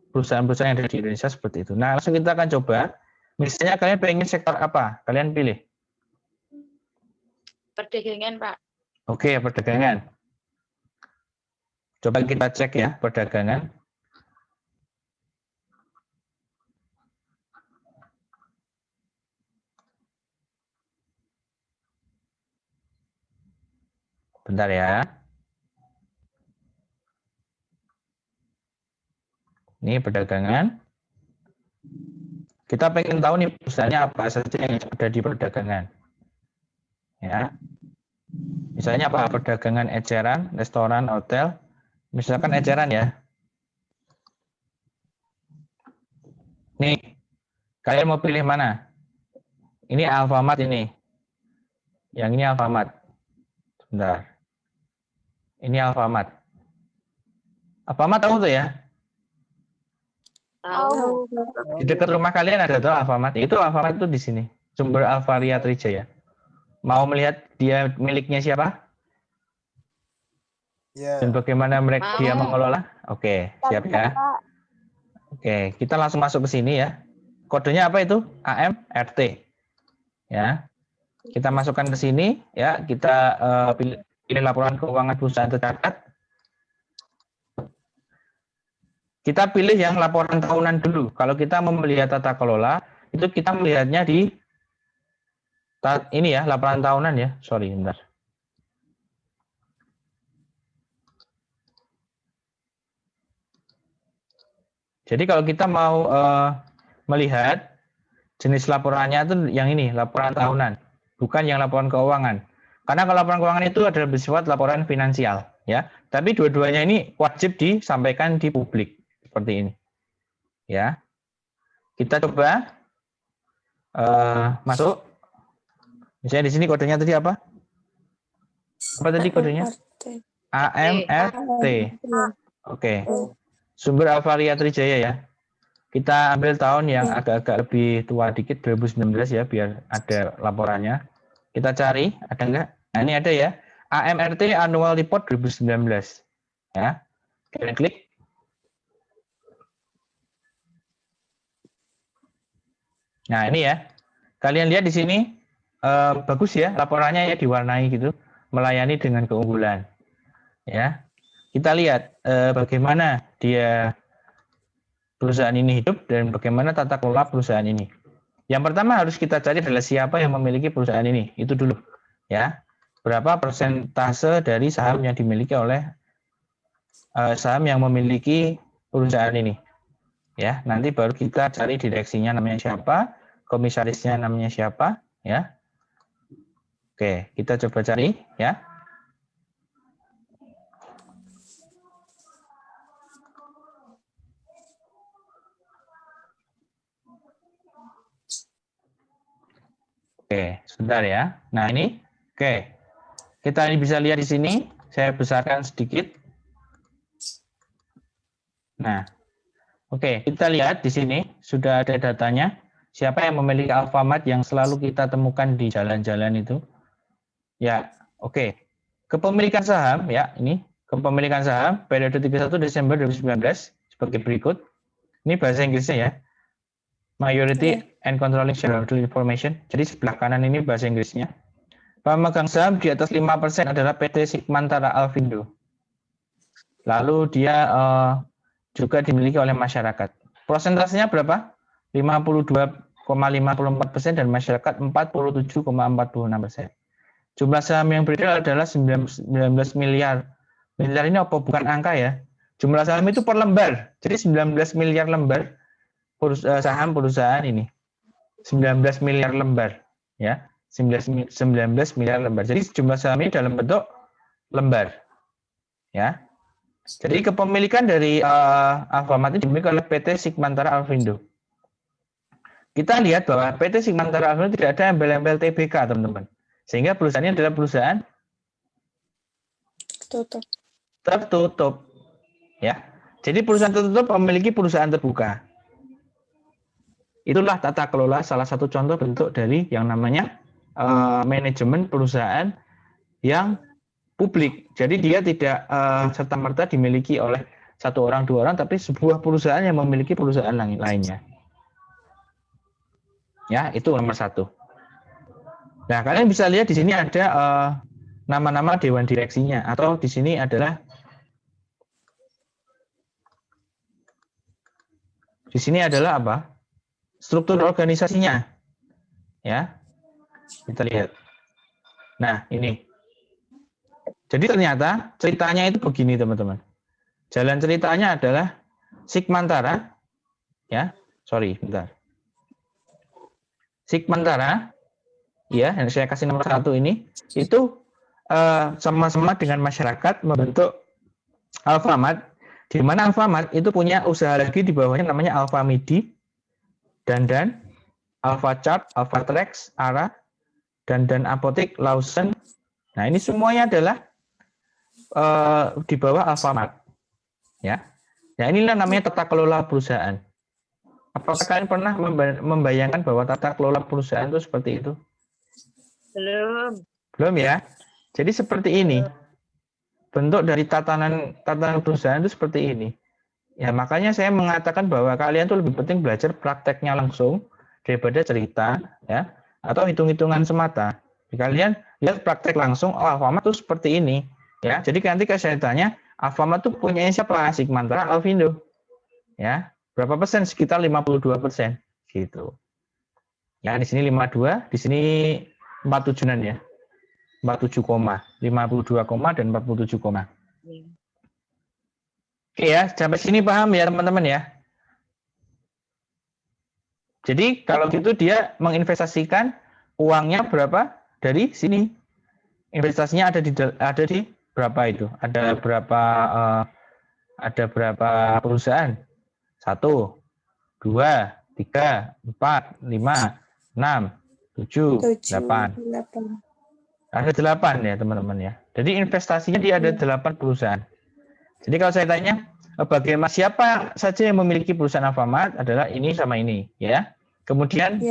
[SPEAKER 1] perusahaan-perusahaan yang ada di Indonesia seperti itu. Nah, langsung kita akan coba. Misalnya kalian pengen sektor apa? Kalian pilih.
[SPEAKER 5] Perdagangan, Pak.
[SPEAKER 1] Oke, perdagangan. Coba kita cek ya, perdagangan. Bentar ya. Ini perdagangan. Kita pengen tahu nih perusahaannya apa saja yang ada di perdagangan. Ya. Misalnya apa? Perdagangan eceran, restoran, hotel. Misalkan eceran ya. Nih, kalian mau pilih mana? Ini Alfamart ini. Yang ini Alfamart. Sebentar. Ini Alfamart. Alfamart tahu tuh ya?
[SPEAKER 5] Tahu.
[SPEAKER 1] Di dekat rumah kalian ada tuh Alfamart. Itu Alfamart itu di sini. Sumber Alvaria Trijaya. Mau melihat dia miliknya siapa? Dan bagaimana dia mengelola? Oke, siap ya. Oke, kita langsung masuk ke sini ya. Kodenya apa itu? AMRT. Ya. Kita masukkan ke sini ya. Kita pilih laporan keuangan perusahaan tercatat. Kita pilih yang laporan tahunan dulu. Kalau kita mau melihat tata kelola, itu kita melihatnya di ini ya, laporan tahunan ya. Sorry, bentar. Jadi kalau kita mau melihat jenis laporannya itu yang ini, laporan tahunan, bukan yang laporan keuangan. Karena kalau laporan keuangan itu adalah bersifat laporan finansial, ya. Tapi dua-duanya ini wajib disampaikan di publik. Seperti ini, ya. Kita coba masuk. Misalnya di sini kodenya tadi apa? Apa tadi kodenya? AMRT. Oke. Sumber Alvaria Trijaya ya. Kita ambil tahun yang agak-agak lebih tua dikit, 2019 ya, biar ada laporannya. Kita cari, ada enggak? Nah, ini ada ya. AMRT Annual Report 2019. Ya. Kalian klik. Nah, ini ya. Kalian lihat di sini bagus ya laporannya ya, diwarnai gitu, melayani dengan keunggulan. Ya. Kita lihat bagaimana dia perusahaan ini hidup dan bagaimana tata kelola perusahaan ini. Yang pertama harus kita cari adalah siapa yang memiliki perusahaan ini. Itu dulu, ya. Berapa persentase dari saham yang dimiliki oleh saham yang memiliki perusahaan ini. Ya, nanti baru kita cari direksinya namanya siapa, komisarisnya namanya siapa, ya. Oke, kita coba cari ya. Oke, sebentar ya. Nah, ini. Oke. Kita bisa lihat di sini. Saya besarkan sedikit. Nah, oke, kita lihat di sini sudah ada datanya. Siapa yang memiliki Alfamart yang selalu kita temukan di jalan-jalan itu? Ya, oke. Kepemilikan saham ya, ini kepemilikan saham periode 31 Desember 2019 sebagai berikut. Ini bahasa Inggrisnya ya. Majority and controlling shareholder information. Jadi sebelah kanan ini bahasa Inggrisnya. Pemegang saham di atas 5% adalah PT Sigmantara Alfindo. Lalu dia juga dimiliki oleh masyarakat. Prosentasenya berapa? 52,54% dan masyarakat 47,46%. Jumlah saham yang beredar adalah 19 miliar. Miliar ini apa? Bukan angka ya. Jumlah saham itu per lembar. Jadi 19 miliar lembar saham perusahaan ini. 19 miliar lembar. Ya, 19 miliar lembar. Jadi jumlah saham ini dalam bentuk lembar. Ya. Jadi kepemilikan dari Alfamart ini dimiliki oleh PT Sigmantara Alfindo. Kita lihat bahwa PT Sigmantara Alfindo tidak ada embel-embel TBK, teman-teman. Sehingga perusahaannya adalah perusahaan tertutup. Ya. Jadi perusahaan tertutup memiliki perusahaan terbuka. Itulah tata kelola, salah satu contoh bentuk dari yang namanya manajemen perusahaan yang publik. Jadi dia tidak serta-merta dimiliki oleh satu orang, dua orang, tapi sebuah perusahaan yang memiliki perusahaan lainnya. Ya, itu nomor satu. Nah, kalian bisa lihat di sini ada nama-nama dewan direksinya, atau di sini adalah apa? Struktur organisasinya. Ya. Kita lihat. Nah, ini. Jadi ternyata ceritanya itu begini, teman-teman. Jalan ceritanya adalah Sigmantara, ya. Sorry, bentar. Sigmantara, ya, yang saya kasih nomor 1 ini, itu sama-sama dengan masyarakat membentuk Alfamart, di mana Alfamart itu punya usaha lagi di bawahnya namanya Alfamidi, Dandan, Alfachart, Alphatrex, Ara, dan Apotek, Lawson. Nah, ini semuanya adalah di bawah Alfamart. Ya. Nah, inilah namanya tata kelola perusahaan. Apakah kalian pernah membayangkan bahwa tata kelola perusahaan itu seperti itu?
[SPEAKER 6] Belum.
[SPEAKER 1] Belum ya? Jadi seperti ini. Bentuk dari tatanan perusahaan itu seperti ini. Ya, makanya saya mengatakan bahwa kalian tuh lebih penting belajar prakteknya langsung daripada cerita, ya, atau hitung-hitungan semata. Jadi kalian lihat praktek langsung, oh Alfamart tuh seperti ini, ya. Jadi nanti saya tanya, Alfamart tuh punya siapa? Sigmantara Alfindo, ya. Berapa persen? Sekitar 52%, gitu. Ya, di sini 52, di sini 47-an ya. 47, 52, dan 47, Oke ya, sampai sini paham ya teman-teman ya. Jadi kalau gitu dia menginvestasikan uangnya berapa dari sini. Investasinya ada di berapa itu? Ada berapa perusahaan? 1, 2, 3, 4, 5, 6, 7, 8. Ada 8 ya teman-teman ya. Jadi investasinya dia ada 8 perusahaan. Jadi kalau saya tanya, bagaimana siapa saja yang memiliki perusahaan Alfamart adalah ini sama ini, ya. Kemudian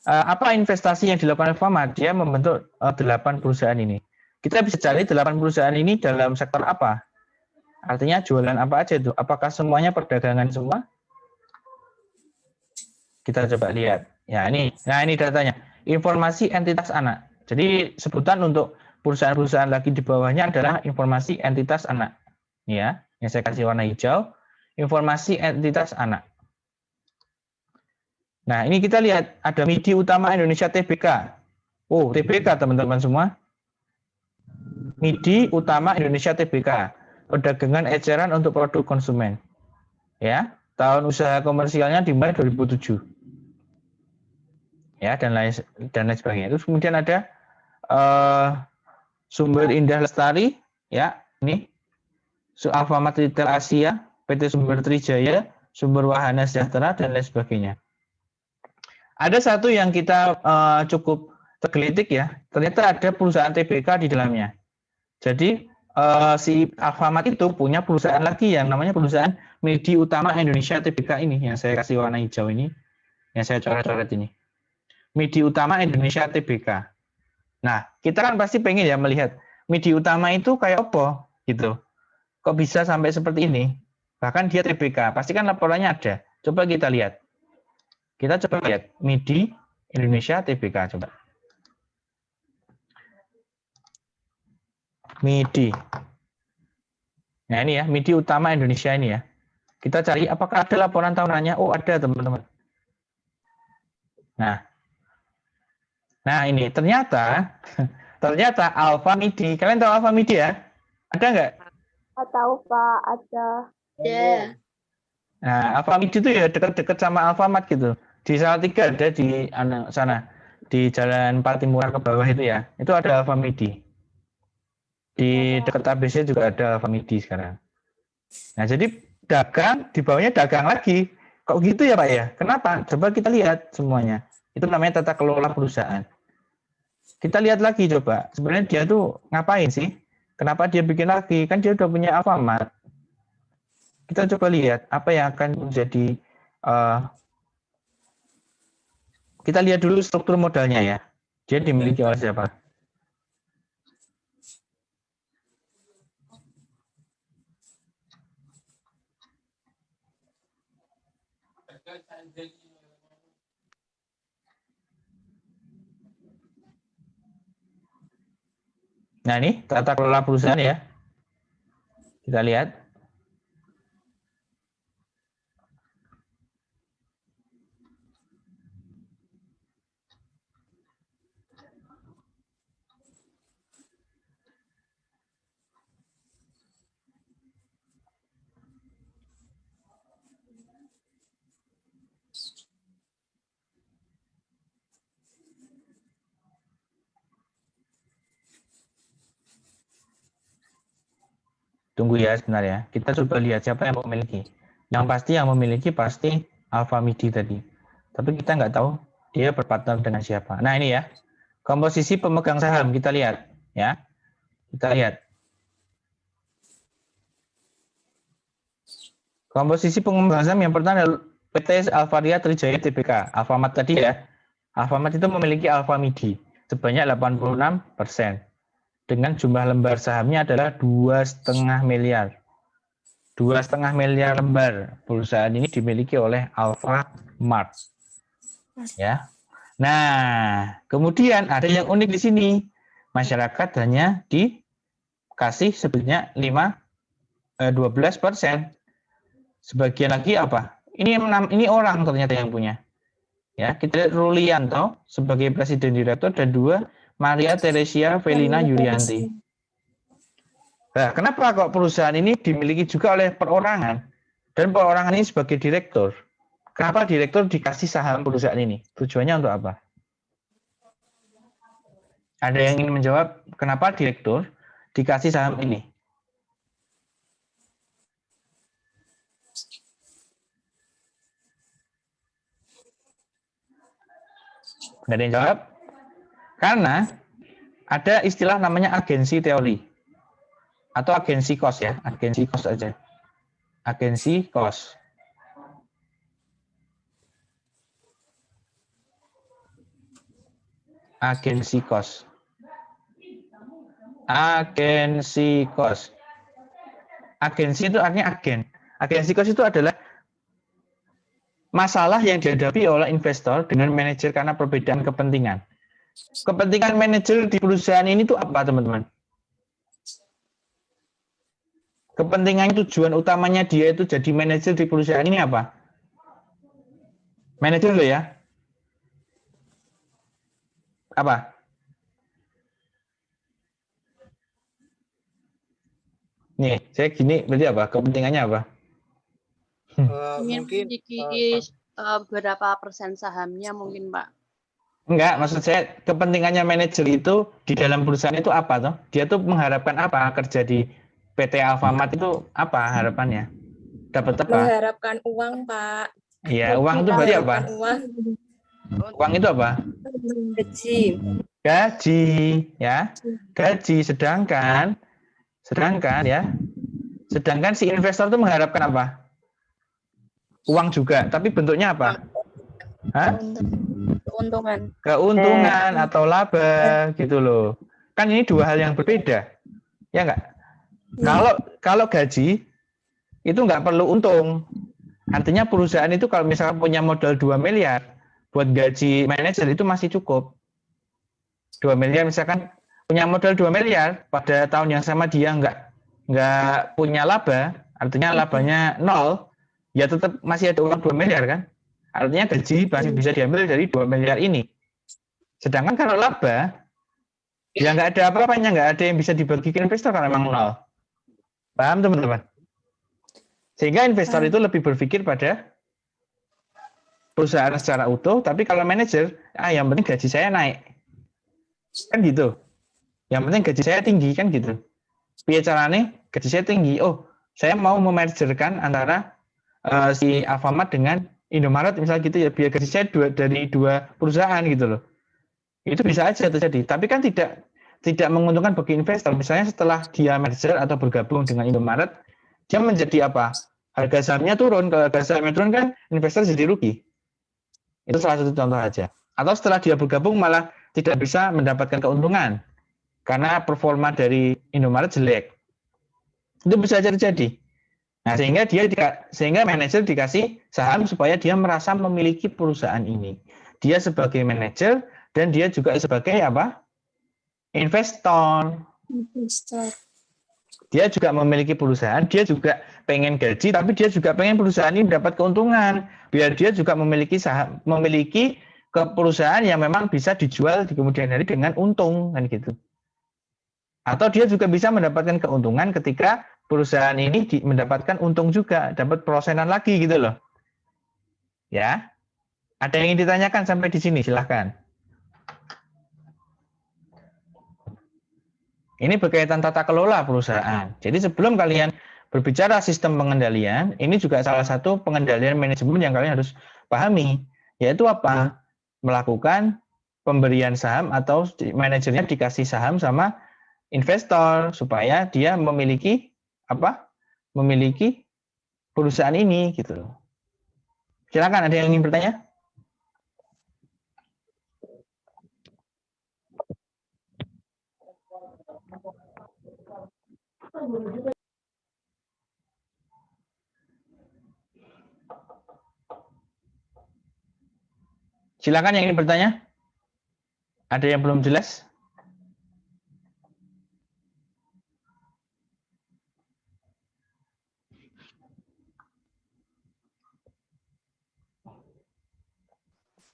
[SPEAKER 1] apa investasi yang dilakukan Alfamart? Dia membentuk 8 perusahaan ini. Kita bisa cari 8 perusahaan ini dalam sektor apa? Artinya jualan apa aja itu? Apakah semuanya perdagangan semua? Kita coba lihat. Ya ini, nah ini datanya. Informasi entitas anak. Jadi sebutan untuk perusahaan-perusahaan lagi di bawahnya adalah informasi entitas anak. Ya, yang saya kasih warna hijau, informasi entitas anak. Nah, ini kita lihat ada MIDI Utama Indonesia Tbk. Oh, Tbk teman-teman semua. MIDI Utama Indonesia Tbk. Perdagangan eceran untuk produk konsumen. Ya, tahun usaha komersialnya dimulai 2007. ya dan lain sebagainya. Terus kemudian ada Sumber Indah Lestari, ya ini Alfamart Retail Asia, PT Sumber Trijaya, Sumber Wahana Sejahtera dan lain sebagainya. Ada satu yang kita cukup tergelitik ya, ternyata ada perusahaan TBK di dalamnya. Jadi si Alfamart itu punya perusahaan lagi yang namanya perusahaan Medi Utama Indonesia TBK ini, yang saya kasih warna hijau ini, yang saya coret-coret ini. Medi Utama Indonesia TBK. Nah, kita kan pasti pengen ya melihat Medi Utama itu kayak apa gitu. Kok bisa sampai seperti ini? Bahkan dia TBK, pasti kan laporannya ada. Coba kita lihat. Kita coba lihat Medi Indonesia TBK coba. Medi. Nah ini ya, Medi Utama Indonesia ini ya. Kita cari apakah ada laporan tahunannya. Oh ada teman-teman. Nah ini ternyata Alfa Midi. Kalian tahu Alfa Midi ya? Ada nggak?
[SPEAKER 8] Tahu Pak, ada.
[SPEAKER 2] Ya.
[SPEAKER 1] Nah Alfa Midi itu ya dekat-dekat sama Alfamart gitu. Di Salatiga ada di sana, di Jalan Patimura ke bawah itu ya. Itu ada Alfa Midi. Di dekat ABC juga ada Alfa Midi sekarang. Nah jadi dagang, di bawahnya dagang lagi. Kok gitu ya Pak ya? Kenapa? Coba kita lihat semuanya. Itu namanya tata kelola perusahaan. Kita lihat lagi coba. Sebenarnya dia tuh ngapain sih? Kenapa dia bikin lagi? Kan dia udah punya Alfamart. Kita coba lihat apa yang akan menjadi kita lihat dulu struktur modalnya ya. Dia dimiliki oleh siapa? Nah ini tata kelola perusahaan ya. Kita lihat. Tunggu ya sebentar ya. Kita coba lihat siapa yang memiliki. Yang pasti yang memiliki pasti Alfa Midi tadi. Tapi kita nggak tahu dia berpartner dengan siapa. Nah ini ya. Komposisi pemegang saham kita lihat ya. Kita lihat. Komposisi pemegang saham yang pertama adalah PT Alvaria Trijaya Tbk. Alfamart tadi ya. Alfamart itu memiliki Alfa Midi sebanyak 86%. Dengan jumlah lembar sahamnya adalah 2,5 miliar. 2,5 miliar lembar. Perusahaan ini dimiliki oleh Alfamart. Ya. Nah, kemudian ada yang unik di sini. Masyarakat hanya dikasih sebanyak 12%. Sebagian lagi apa? Ini orang ternyata yang punya. Ya, kita lihat Rulianto sebagai presiden direktur dan 2 Maria Teresia Velina Yulianti. Nah, kenapa kok perusahaan ini dimiliki juga oleh perorangan? Dan perorangan ini sebagai direktur. Kenapa direktur dikasih saham perusahaan ini? Tujuannya untuk apa? Ada yang ingin menjawab kenapa direktur dikasih saham ini? Nggak ada yang jawab? Karena ada istilah namanya agensi teori atau agensi cost ya, agensi cost aja, agensi cost. Agensi cost. Agensi cost. Agensi itu artinya agen. Agensi cost itu adalah masalah yang dihadapi oleh investor dengan manajer karena perbedaan kepentingan. Kepentingan manajer di perusahaan ini itu apa, teman-teman? Kepentingan tujuan utamanya dia itu jadi manajer di perusahaan ini apa? Manajer loh ya. Apa? Nih, saya gini berarti apa? Kepentingannya apa?
[SPEAKER 6] Ingin memiliki berapa persen sahamnya mungkin, Pak?
[SPEAKER 1] Enggak, maksud saya kepentingannya manajer itu di dalam perusahaan itu apa toh? Dia tuh mengharapkan apa kerja di PT Alfamart itu apa harapannya? Dapat apa?
[SPEAKER 3] Mengharapkan uang, Pak.
[SPEAKER 1] Iya, uang itu berarti apa?
[SPEAKER 3] Mengharapkan uang.
[SPEAKER 1] Uang itu apa?
[SPEAKER 3] Gaji.
[SPEAKER 1] Gaji, ya. Gaji, sedangkan si investor itu mengharapkan apa? Uang juga, tapi bentuknya apa? Hah?
[SPEAKER 5] Keuntungan.
[SPEAKER 1] Keuntungan atau laba gitu loh. Kan ini dua hal yang berbeda. Ya enggak? Kalau gaji itu nggak perlu untung. Artinya perusahaan itu kalau misalkan punya modal 2 miliar buat gaji manajer itu masih cukup. 2 miliar misalkan punya modal 2 miliar pada tahun yang sama dia nggak punya laba, artinya labanya 0, ya tetap masih ada uang 2 miliar kan? Artinya gaji masih bisa diambil dari 2 miliar ini. Sedangkan kalau laba, ya nggak ada apa-apanya, nggak ada yang bisa dibagi ke investor kalau memang 0. Paham teman-teman? Sehingga investor itu lebih berpikir pada perusahaan secara utuh, tapi kalau manajer, yang penting gaji saya naik. Kan gitu. Yang penting gaji saya tinggi, kan gitu. Biar caranya gaji saya tinggi. Oh, saya mau memergerkan antara si Alfamart dengan Indomaret misalnya gitu ya, biar gaji saya dari dua perusahaan gitu loh. Itu bisa aja terjadi. Tapi kan tidak menguntungkan bagi investor. Misalnya setelah dia merger atau bergabung dengan Indomaret, dia menjadi apa? Harga sahamnya turun. Kalau harga sahamnya turun kan investor jadi rugi. Itu salah satu contoh aja. Atau setelah dia bergabung malah tidak bisa mendapatkan keuntungan karena performa dari Indomaret jelek. Itu bisa terjadi. Nah, sehingga manajer dikasih saham supaya dia merasa memiliki perusahaan ini. Dia sebagai manajer dan dia juga sebagai apa? Investor. Dia juga memiliki perusahaan, dia juga pengen gaji, tapi dia juga pengen perusahaan ini dapat keuntungan. Biar dia juga memiliki saham, memiliki perusahaan yang memang bisa dijual di kemudian hari dengan untung, kan gitu. Atau dia juga bisa mendapatkan keuntungan ketika perusahaan ini mendapatkan untung juga, dapat perosenan lagi gitu loh. Ya, ada yang ingin ditanyakan sampai di sini, silahkan. Ini berkaitan tata kelola perusahaan. Jadi sebelum kalian berbicara sistem pengendalian, ini juga salah satu pengendalian manajemen yang kalian harus pahami, yaitu apa? Melakukan pemberian saham atau manajernya dikasih saham sama investor supaya dia memiliki apa? Memiliki perusahaan ini gitu loh. Silakan, ada yang ingin bertanya? Silakan yang ingin bertanya. Ada yang belum jelas?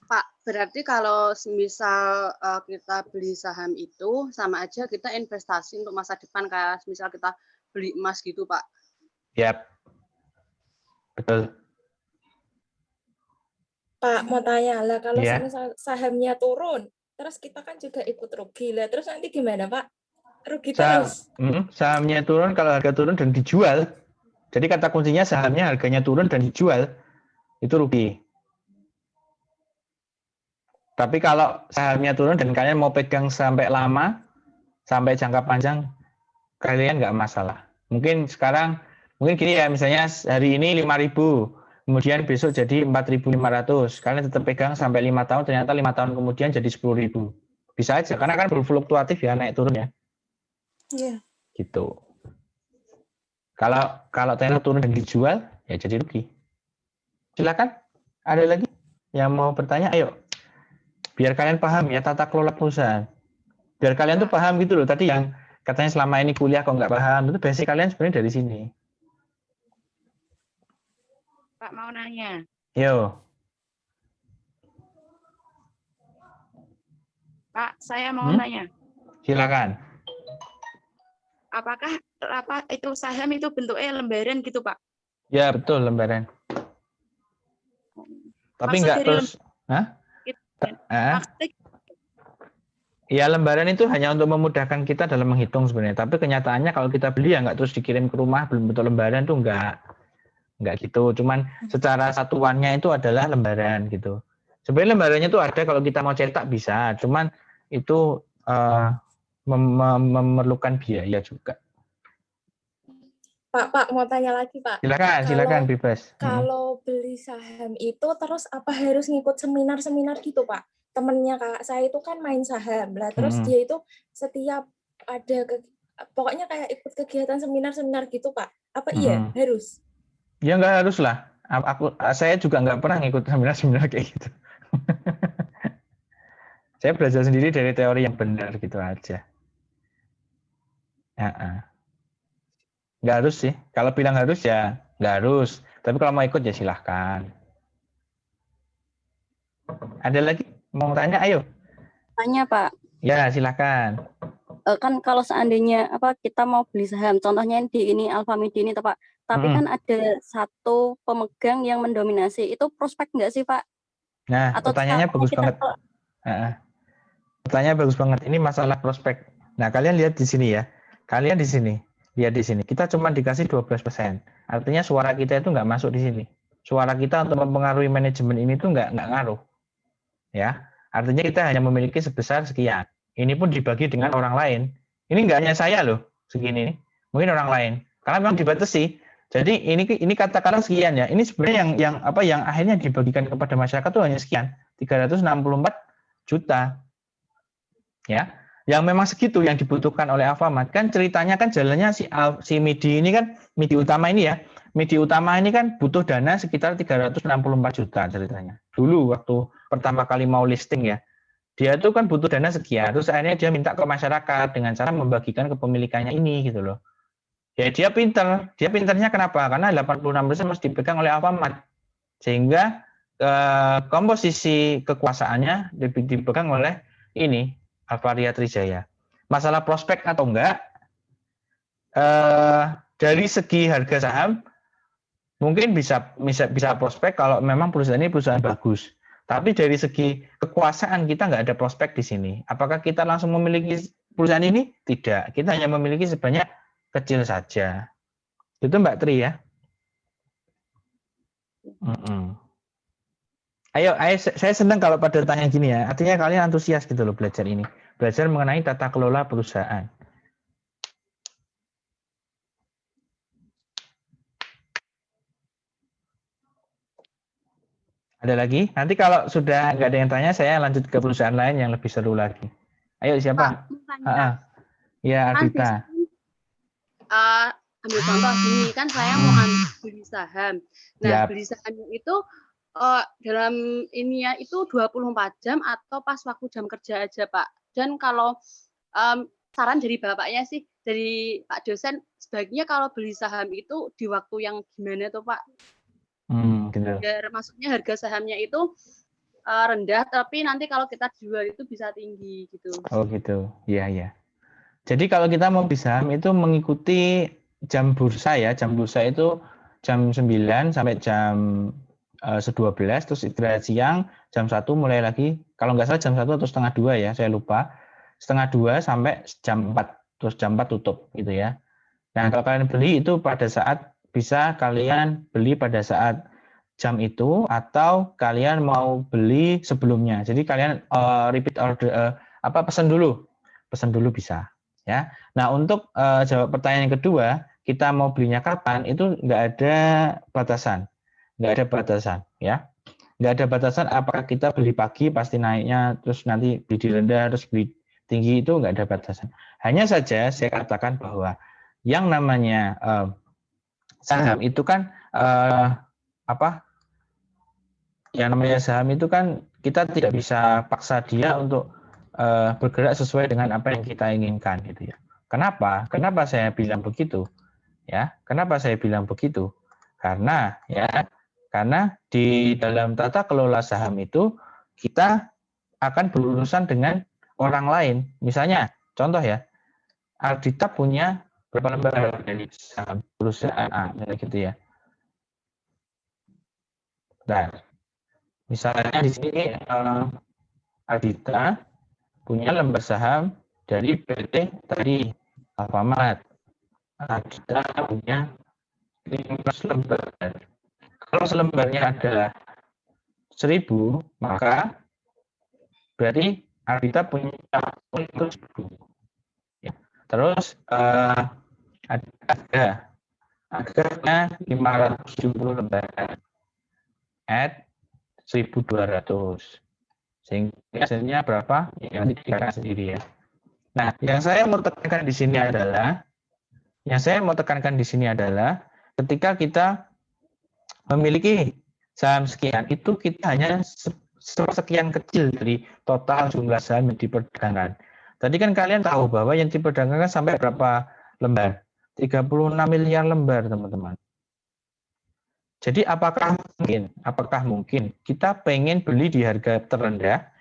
[SPEAKER 6] Pak, berarti kalau misal kita beli saham itu sama aja kita investasi untuk masa depan, kayak misal kita beli emas gitu, Pak.
[SPEAKER 1] Yap. Betul.
[SPEAKER 3] Pak, mau tanya lah, kalau misal sahamnya turun, terus kita kan juga ikut rugi lah, terus nanti gimana, Pak? Rugi terus?
[SPEAKER 1] Sahamnya turun, kalau harga turun dan dijual, jadi kata kuncinya sahamnya harganya turun dan dijual, itu rugi. Tapi kalau sahamnya turun dan kalian mau pegang sampai lama, sampai jangka panjang, kalian nggak masalah. Mungkin gini ya, misalnya hari ini 5.000, kemudian besok jadi 4.500, kalian tetap pegang sampai 5 tahun, ternyata 5 tahun kemudian jadi 10.000. Bisa aja, karena kan berfluktuatif ya, naik turun ya.
[SPEAKER 3] Iya.
[SPEAKER 1] Gitu. Kalau ternyata turun dan dijual, ya jadi rugi. Silakan, ada lagi yang mau bertanya? Ayo. Biar kalian paham ya tata kelola perusahaan. Biar kalian tuh paham gitu loh. Tadi yang katanya selama ini kuliah kok nggak paham, itu basic kalian sebenarnya dari sini.
[SPEAKER 9] Pak mau nanya.
[SPEAKER 1] Yo.
[SPEAKER 9] Pak, saya mau nanya.
[SPEAKER 1] Silakan.
[SPEAKER 9] Apakah itu saham itu bentuknya lembaran gitu, Pak?
[SPEAKER 1] Ya betul, lembaran. Tapi nggak terus. Hah? Ya lembaran itu hanya untuk memudahkan kita dalam menghitung sebenarnya. Tapi kenyataannya kalau kita beli ya nggak terus dikirim ke rumah belum bentuk lembaran tuh nggak gitu. Cuman secara satuannya itu adalah lembaran gitu. Sebenarnya lembarannya itu ada kalau kita mau cetak bisa. Cuman itu memerlukan biaya juga.
[SPEAKER 10] Pak, mau tanya lagi, Pak.
[SPEAKER 1] Silakan bebas.
[SPEAKER 10] Kalau beli saham itu terus apa harus ngikut seminar-seminar gitu, Pak? Temennya kakak saya itu kan main saham. Lah terus dia itu setiap ada pokoknya kayak ikut kegiatan seminar-seminar gitu, Pak. Apa iya harus?
[SPEAKER 1] Ya nggak harus lah. Saya juga nggak pernah ngikut seminar-seminar kayak gitu. Saya belajar sendiri dari teori yang benar gitu aja. Nggak harus sih. Kalau bilang harus ya nggak harus. Tapi kalau mau ikut ya silahkan. Ada lagi mau tanya? Ayo.
[SPEAKER 5] Tanya Pak.
[SPEAKER 1] Ya silahkan.
[SPEAKER 5] Kan kalau seandainya kita mau beli saham, contohnya di ini Alfamidi ini Pak. Tapi kan ada satu pemegang yang mendominasi. Itu prospek nggak sih Pak?
[SPEAKER 1] Nah,
[SPEAKER 5] atau
[SPEAKER 1] pertanyaannya bagus banget. Pertanyaan bagus banget. Ini masalah prospek. Nah, kalian lihat di sini ya. Kalian di sini. Lihat di sini. Kita cuma dikasih 12%. Artinya suara kita itu nggak masuk di sini. Suara kita untuk mempengaruhi manajemen ini tuh nggak ngaruh. Ya. Artinya kita hanya memiliki sebesar sekian. Ini pun dibagi dengan orang lain. Ini nggak hanya saya loh, segini nih. Mungkin orang lain. Karena memang dibatasi. Jadi ini katakanlah sekian ya. Ini sebenarnya yang akhirnya dibagikan kepada masyarakat tuh hanya sekian. 364 juta. Ya, yang memang segitu yang dibutuhkan oleh Alfamart. Kan ceritanya kan jalannya si MIDI ini kan, MIDI utama ini ya. MIDI utama ini kan butuh dana sekitar 364 juta ceritanya. Dulu waktu pertama kali mau listing ya. Dia tuh kan butuh dana sekian. Terus akhirnya dia minta ke masyarakat dengan cara membagikan kepemilikannya ini gitu loh. Ya dia pinter. Dia pinternya kenapa? Karena 86% masih dipegang oleh Alfamart. Sehingga komposisi kekuasaannya dipegang oleh ini Alvaria Trijaya. Masalah prospek atau enggak, dari segi harga saham mungkin bisa prospek kalau memang perusahaan ini perusahaan bagus. Tapi dari segi kekuasaan kita nggak ada prospek di sini. Apakah kita langsung memiliki perusahaan ini? Tidak. Kita hanya memiliki sebanyak kecil saja. Itu Mbak Tri ya. Ayo, saya senang kalau pada tanya gini ya. Artinya kalian antusias gitu loh belajar ini. Belajar mengenai tata kelola perusahaan. Ada lagi? Nanti kalau sudah nggak ada yang tanya, saya lanjut ke perusahaan lain yang lebih seru lagi. Ayo siapa? Ya, Ardita.
[SPEAKER 6] Ambil contoh gini, kan saya mau beli saham. Nah, beli sahamnya itu dalam ini ya itu 24 jam atau pas waktu jam kerja aja Pak. Dan kalau saran dari Bapaknya sih, dari Pak dosen, sebaiknya kalau beli saham itu di waktu yang gimana tuh Pak?
[SPEAKER 1] Gitu.
[SPEAKER 6] Biar maksudnya harga sahamnya itu rendah, tapi nanti kalau kita jual itu bisa tinggi gitu.
[SPEAKER 1] Oh gitu, iya. Jadi kalau kita mau beli saham itu mengikuti jam bursa ya. Jam bursa itu jam 9 sampai jam 12, terus istirahat siang, jam 1 mulai lagi. Kalau nggak salah jam 1 atau setengah 2 ya, saya lupa. Setengah 2 sampai jam 4, terus jam 4 tutup gitu ya. Nah kalau kalian beli itu pada saat, bisa kalian beli pada saat jam itu, atau kalian mau beli sebelumnya. Jadi kalian repeat order, pesan dulu bisa. Ya. Nah untuk jawab pertanyaan yang kedua, kita mau belinya kapan? Itu nggak ada batasan, ya. Nggak ada batasan. Apakah kita beli pagi pasti naiknya, terus nanti beli di rendah, terus beli tinggi, itu nggak ada batasan. Hanya saja saya katakan bahwa yang namanya saham itu kan yang namanya saham itu kan kita tidak bisa paksa dia untuk bergerak sesuai dengan apa yang kita inginkan gitu ya. Kenapa? Kenapa saya bilang begitu? Ya, kenapa saya bilang begitu? Karena di dalam tata kelola saham itu kita akan berurusan dengan orang lain. Misalnya, contoh ya, Ardita punya berapa lembar dari saham perusahaan A, gitu ya. Nah, misalnya di sini Ardita punya lembar saham dari PT tadi Alfamart. Kita punya 15 lembar. Kalau selembarnya adalah 1.000, maka berarti Ardita punya itu 1.000. Ya. Terus harganya 570 lembar at 1.200. Sehingga hasilnya berapa? Ya, nanti dikatakan sendiri ya. Nah, yang saya mau tekankan di sini adalah ketika kita memiliki saham sekian, itu kita hanya sekian kecil dari total jumlah saham yang diperdagangkan. Tadi kan kalian tahu bahwa yang diperdagangkan sampai berapa lembar? 36 miliar lembar, teman-teman. Jadi apakah mungkin kita pengen beli di harga terendah,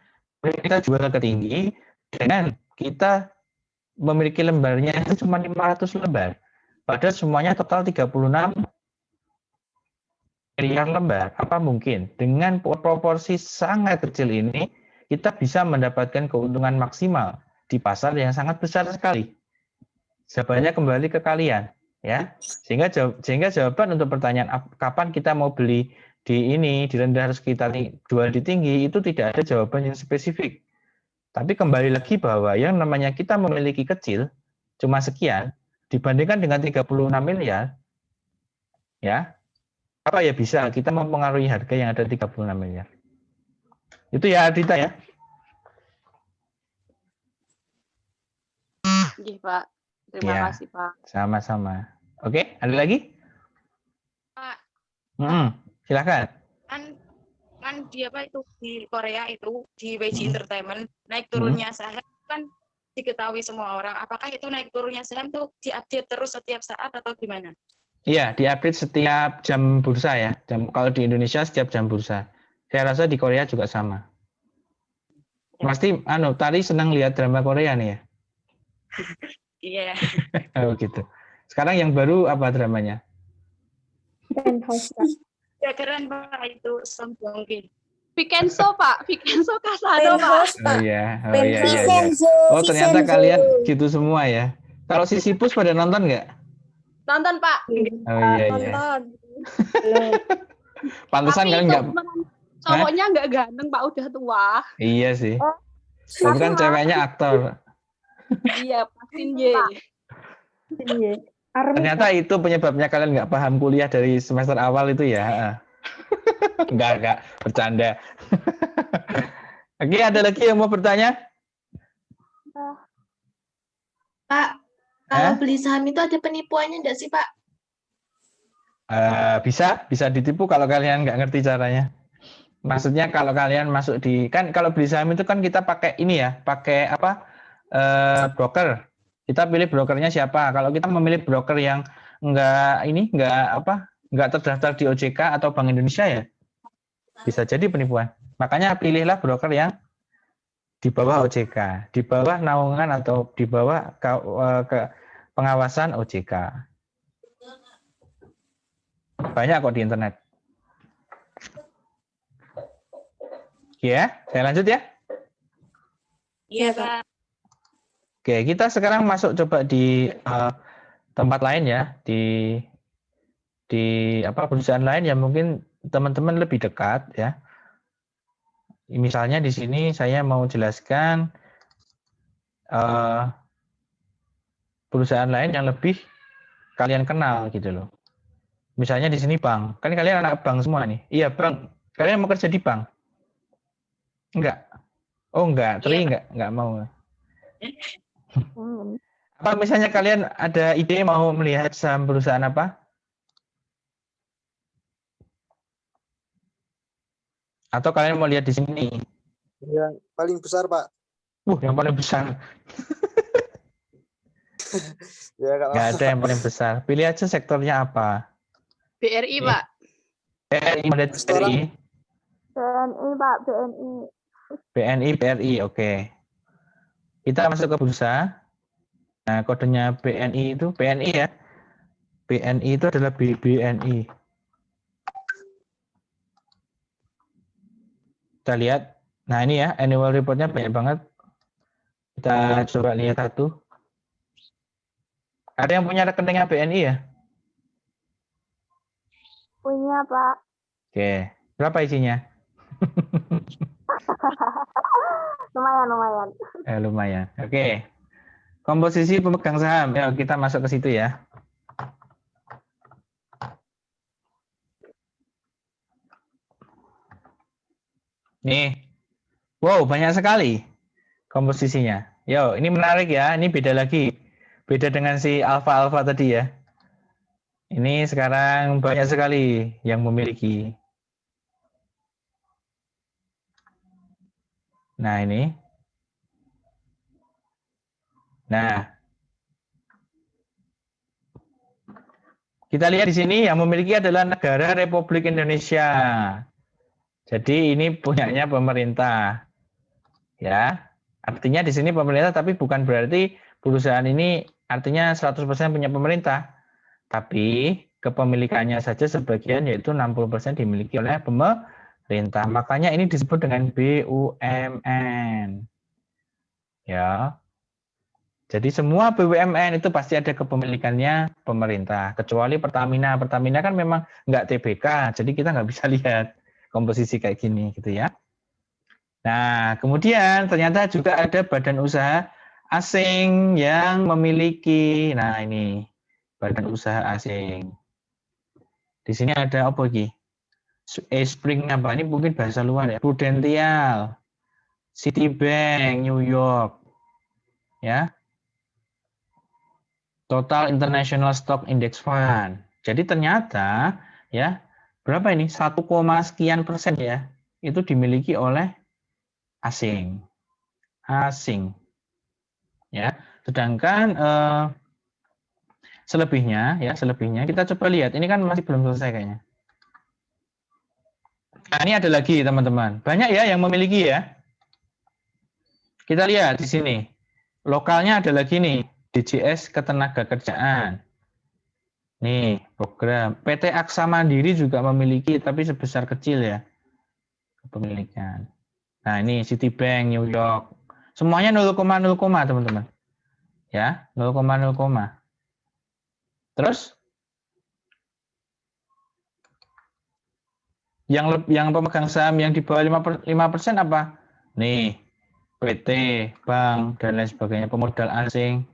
[SPEAKER 1] kita jual ke tinggi, dengan kita memiliki lembarnya itu cuma 500 lembar. Padahal semuanya total 36 miliar lembar. Apa mungkin dengan proporsi sangat kecil ini kita bisa mendapatkan keuntungan maksimal di pasar yang sangat besar sekali? Jawabannya kembali ke kalian, ya. Sehingga jawaban untuk pertanyaan kapan kita mau beli di rendah harus kita jual di tinggi, itu tidak ada jawaban yang spesifik. Tapi kembali lagi bahwa yang namanya kita memiliki kecil cuma sekian dibandingkan dengan 36 miliar, ya. Apa ya bisa kita mempengaruhi harga yang ada 36 miliar? Itu ya Ardita ya.
[SPEAKER 9] Iya, Pak. Terima kasih, Pak.
[SPEAKER 1] Sama-sama. Oke, ada lagi?
[SPEAKER 9] Pak.
[SPEAKER 1] Silakan.
[SPEAKER 9] Kan di Korea itu di WG Entertainment naik turunnya saham kan diketahui semua orang. Apakah itu naik turunnya saham tuh diupdate terus setiap saat atau gimana?
[SPEAKER 1] Iya, diupdate setiap jam bursa ya. Kalau di Indonesia setiap jam bursa. Saya rasa di Korea juga sama. Pasti tadi senang lihat drama Korea nih ya.
[SPEAKER 9] Iya.
[SPEAKER 1] Oh gitu. Sekarang yang baru apa dramanya?
[SPEAKER 8] Penthouse, Pak.
[SPEAKER 9] Ya keren Pak itu Song Joong Ki. Vincenzo Pak, Vincenzo Casano Pak.
[SPEAKER 1] Oh iya. Oh ternyata kalian gitu semua ya. Kalau Sisyphus pada nonton nggak?
[SPEAKER 9] Nonton Pak.
[SPEAKER 1] Oh iya.
[SPEAKER 8] Nonton.
[SPEAKER 1] Pantesan kalian nggak.
[SPEAKER 9] Cowoknya nggak ganteng Pak, udah tua.
[SPEAKER 1] Iya sih. Tapi kan ceweknya aktor.
[SPEAKER 9] Iya, pasin ye.
[SPEAKER 1] Ternyata itu penyebabnya kalian nggak paham kuliah dari semester awal itu ya. Enggak, bercanda. Oke, ada lagi yang mau bertanya?
[SPEAKER 2] Pak, kalau beli saham itu ada penipuannya enggak sih, Pak?
[SPEAKER 1] Bisa ditipu kalau kalian nggak ngerti caranya. Maksudnya kalau kalian masuk kalau beli saham itu kan kita pakai pakai broker. Kita pilih brokernya siapa. Kalau kita memilih broker yang nggak terdaftar di OJK atau Bank Indonesia ya, bisa jadi penipuan. Makanya pilihlah broker yang di bawah OJK, di bawah naungan atau di bawah pengawasan OJK. Banyak kok di internet. Ya, saya lanjut ya.
[SPEAKER 9] Iya, Pak.
[SPEAKER 1] Oke, kita sekarang masuk coba di tempat lain ya, di perusahaan lain yang mungkin teman-teman lebih dekat ya. Misalnya di sini saya mau jelaskan perusahaan lain yang lebih kalian kenal gitu loh. Misalnya di sini bank, kan kalian anak bank semua nih. Iya bank, kalian mau kerja di bank? Enggak. Oh enggak, enggak mau. Apa misalnya kalian ada ide mau melihat saham perusahaan apa? Atau kalian mau lihat di sini?
[SPEAKER 7] Yang paling besar, Pak.
[SPEAKER 1] Yang paling besar.
[SPEAKER 7] Ya,
[SPEAKER 1] nggak ada yang paling besar. Pilih aja sektornya apa.
[SPEAKER 9] BRI, Pak.
[SPEAKER 1] BRI, BRI.
[SPEAKER 8] BNI, Pak, BNI.
[SPEAKER 1] BRI, oke. Kita masuk ke bursa. Nah, kodenya BNI itu BNI ya. BNI itu adalah BNI. Kita lihat. Nah, ini ya, annual report-nya banyak banget. Kita coba lihat satu. Ada yang punya rekeningnya BNI ya?
[SPEAKER 8] Punya, Pak.
[SPEAKER 1] Oke. Berapa isinya?
[SPEAKER 8] Lumayan.
[SPEAKER 1] Lumayan. Oke. Komposisi pemegang saham. Ya, kita masuk ke situ ya. Nih. Wow, banyak sekali komposisinya. Yo, ini menarik ya. Ini beda lagi. Beda dengan si alfa-alfa tadi ya. Ini sekarang banyak sekali yang memiliki. Nah, ini. Nah. Kita lihat di sini yang memiliki adalah negara Republik Indonesia. Jadi ini punyanya pemerintah. Ya. Artinya di sini pemerintah, tapi bukan berarti perusahaan ini artinya 100% punya pemerintah. Tapi kepemilikannya saja sebagian, yaitu 60% dimiliki oleh pemerintah. Makanya ini disebut dengan BUMN. Ya. Jadi semua BUMN itu pasti ada kepemilikannya pemerintah. Kecuali Pertamina. Pertamina kan memang nggak TBK, jadi kita nggak bisa lihat komposisi kayak gini gitu ya. Nah, kemudian ternyata juga ada badan usaha asing yang memiliki, nah ini badan usaha asing. Di sini ada apa lagi? Spring apa? Ini mungkin bahasa luar ya. Prudential, Citibank, New York, ya. Total International Stock Index Fund. Jadi ternyata ya berapa ini? 1, sekian persen ya itu dimiliki oleh asing. Ya. Sedangkan selebihnya kita coba lihat. Ini kan masih belum selesai kayaknya. Nah, ini ada lagi teman-teman. Banyak ya yang memiliki ya. Kita lihat di sini. Lokalnya ada lagi nih, DJS Ketenagakerjaan. Nih, program. PT Aksa Mandiri juga memiliki, tapi sebesar kecil ya kepemilikan. Nah, ini Citibank, New York. Semuanya 0,0, teman-teman. Ya, 0,0. Terus yang pemegang saham yang di bawah 5% apa? Nih, PT, bank, dan lain sebagainya, pemodal asing.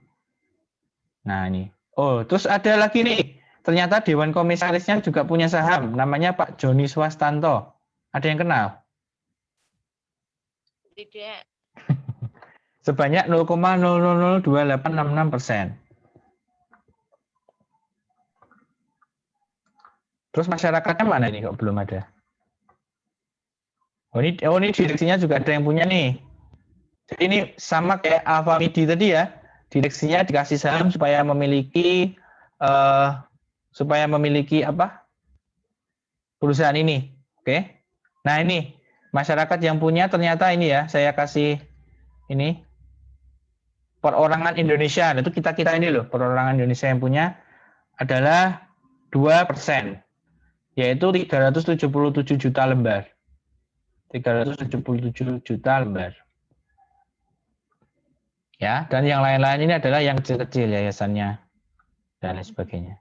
[SPEAKER 1] Nah, ini. Oh, terus ada lagi nih. Ternyata Dewan Komisarisnya juga punya saham. Namanya Pak Joni Swastanto. Ada yang kenal?
[SPEAKER 9] Tidak.
[SPEAKER 1] Sebanyak 0,002866%. Terus masyarakatnya mana ini kok belum ada? Oh ini direksinya juga ada yang punya nih. Jadi ini sama kayak Alfamidi tadi ya. Direksinya dikasih saham supaya memiliki apa? Perusahaan ini. Oke. Nah, ini masyarakat yang punya ternyata ini ya, saya kasih ini perorangan Indonesia. Itu kita ini loh, perorangan Indonesia yang punya adalah 2%. Yaitu 377 juta lembar. 377 juta lembar. Ya, dan yang lain-lain ini adalah yang kecil-kecil yayasannya dan lain sebagainya.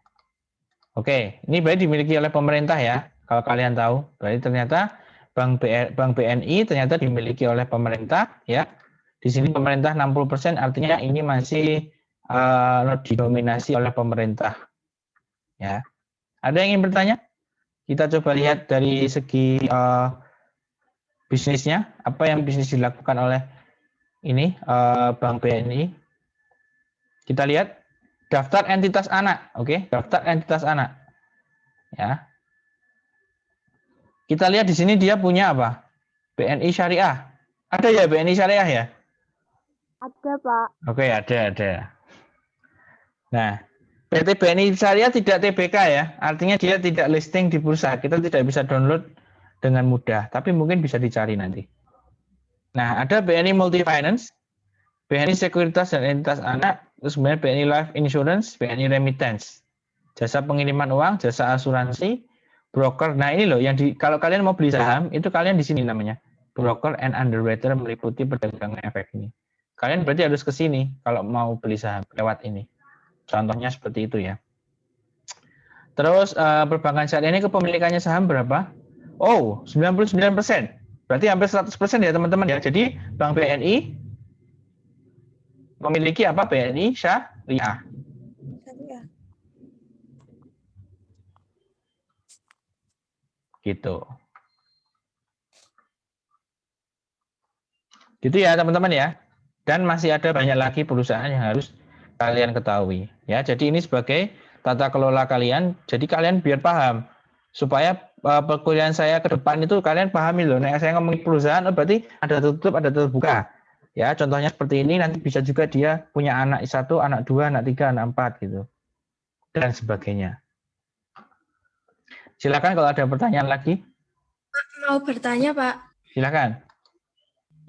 [SPEAKER 1] Oke, ini berarti dimiliki oleh pemerintah ya. Kalau kalian tahu, berarti ternyata Bank BNI ternyata dimiliki oleh pemerintah ya. Di sini pemerintah 60%, artinya ini masih didominasi oleh pemerintah. Ya. Ada yang ingin bertanya? Kita coba lihat dari segi bisnisnya, apa yang bisnis dilakukan oleh ini Bank BNI. Kita lihat daftar entitas anak, oke? Daftar entitas anak. Ya. Kita lihat di sini dia punya apa? BNI Syariah. Ada ya BNI Syariah ya?
[SPEAKER 8] Ada, Pak.
[SPEAKER 1] Oke, ada. Nah, PT BNI Syariah tidak TBK ya, artinya dia tidak listing di bursa. Kita tidak bisa download dengan mudah, tapi mungkin bisa dicari nanti. Nah, ada BNI Multi Finance, BNI Sekuritas dan Entitas Anak, terus kemudian BNI Life Insurance, BNI Remittance, jasa pengiriman uang, jasa asuransi, broker. Nah, ini loh yang kalau kalian mau beli saham, itu kalian di sini namanya broker and underwriter, meliputi perdagangan efek ini. Kalian berarti harus ke sini kalau mau beli saham lewat ini. Contohnya seperti itu ya. Terus perbankan syariah ini kepemilikannya saham berapa? Oh, 99%. Berarti hampir 100% ya teman-teman ya. Jadi Bank BNI memiliki apa? BNI Syariah. Gitu. Gitu ya teman-teman ya. Dan masih ada banyak lagi perusahaan yang harus kalian ketahui. Ya, jadi ini sebagai tata kelola kalian. Jadi kalian biar paham supaya perkuliahan saya ke depan itu kalian pahami loh. Nah, saya ngomongin perusahaan berarti ada tertutup, ada terbuka. Ya, contohnya seperti ini, nanti bisa juga dia punya anak 1, anak 2, anak 3, anak 4 gitu. Dan sebagainya. Silakan kalau ada pertanyaan lagi.
[SPEAKER 10] Mau bertanya, Pak.
[SPEAKER 1] Silakan.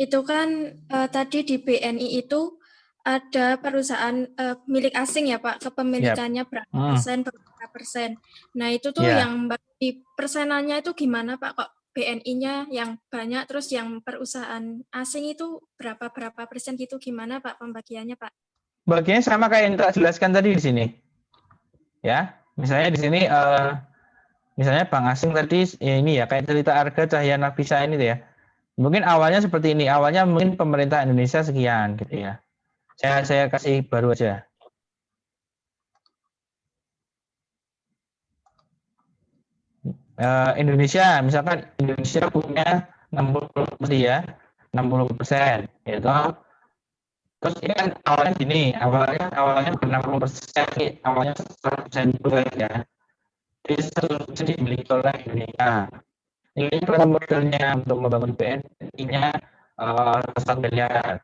[SPEAKER 10] Itu kan tadi di BNI itu ada perusahaan milik asing ya Pak, kepemilikannya berapa persen. Nah itu tuh yang bagi persenannya itu gimana Pak? Kok BNI-nya yang banyak, terus yang perusahaan asing itu berapa persen gitu, gimana Pak pembagiannya Pak?
[SPEAKER 1] Bagiannya sama kayak yang tak jelaskan tadi di sini. Ya, misalnya di sini misalnya bank asing tadi ini ya kayak cerita Arga Cahaya Nafisa ini tuh ya. Mungkin awalnya seperti ini, awalnya mungkin pemerintah Indonesia sekian gitu ya. Saya kasih baru aja. Indonesia, misalkan Indonesia punya 60% ya, 60%, gitu. Terus ini kan awalnya gini, awalnya bukan 60%, awalnya 100% dulu ya. Jadi 100% dimiliki oleh Indonesia. Ini program modelnya untuk membangun BNI-nya 1 miliar.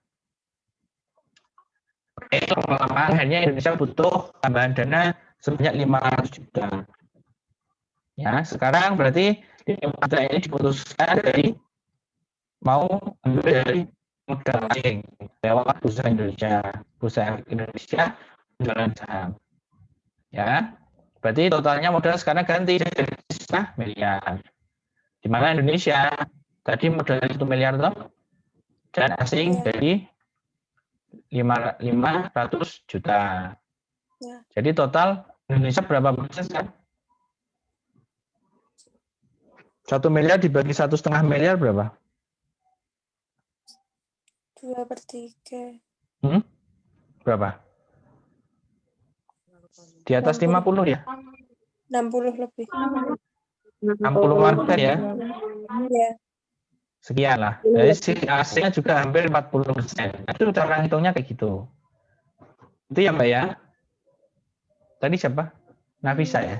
[SPEAKER 1] Oke, lama-lama akhirnya Indonesia butuh tambahan dana sebanyak 500 juta. Ya, sekarang berarti ini diputuskan dari mau ambil dari modal asing lewat Bursa Indonesia penjualan saham. Ya, berarti totalnya modal sekarang ganti dari 1 miliar. Di mana Indonesia tadi modalnya 1 miliar toh, dan asing dari 500 juta. Jadi total Indonesia berapa persen kan? 1 miliar dibagi 1,5 miliar berapa?
[SPEAKER 8] 2/3.
[SPEAKER 1] Berapa? Di atas 50 ya?
[SPEAKER 8] 60 lebih.
[SPEAKER 1] 60 warga ya?
[SPEAKER 8] Iya.
[SPEAKER 1] Sekian lah. Jadi si asingnya juga hampir 40%. Itu cara hitungnya kayak gitu. Itu ya Mbak ya? Tadi siapa? Nafisa ya?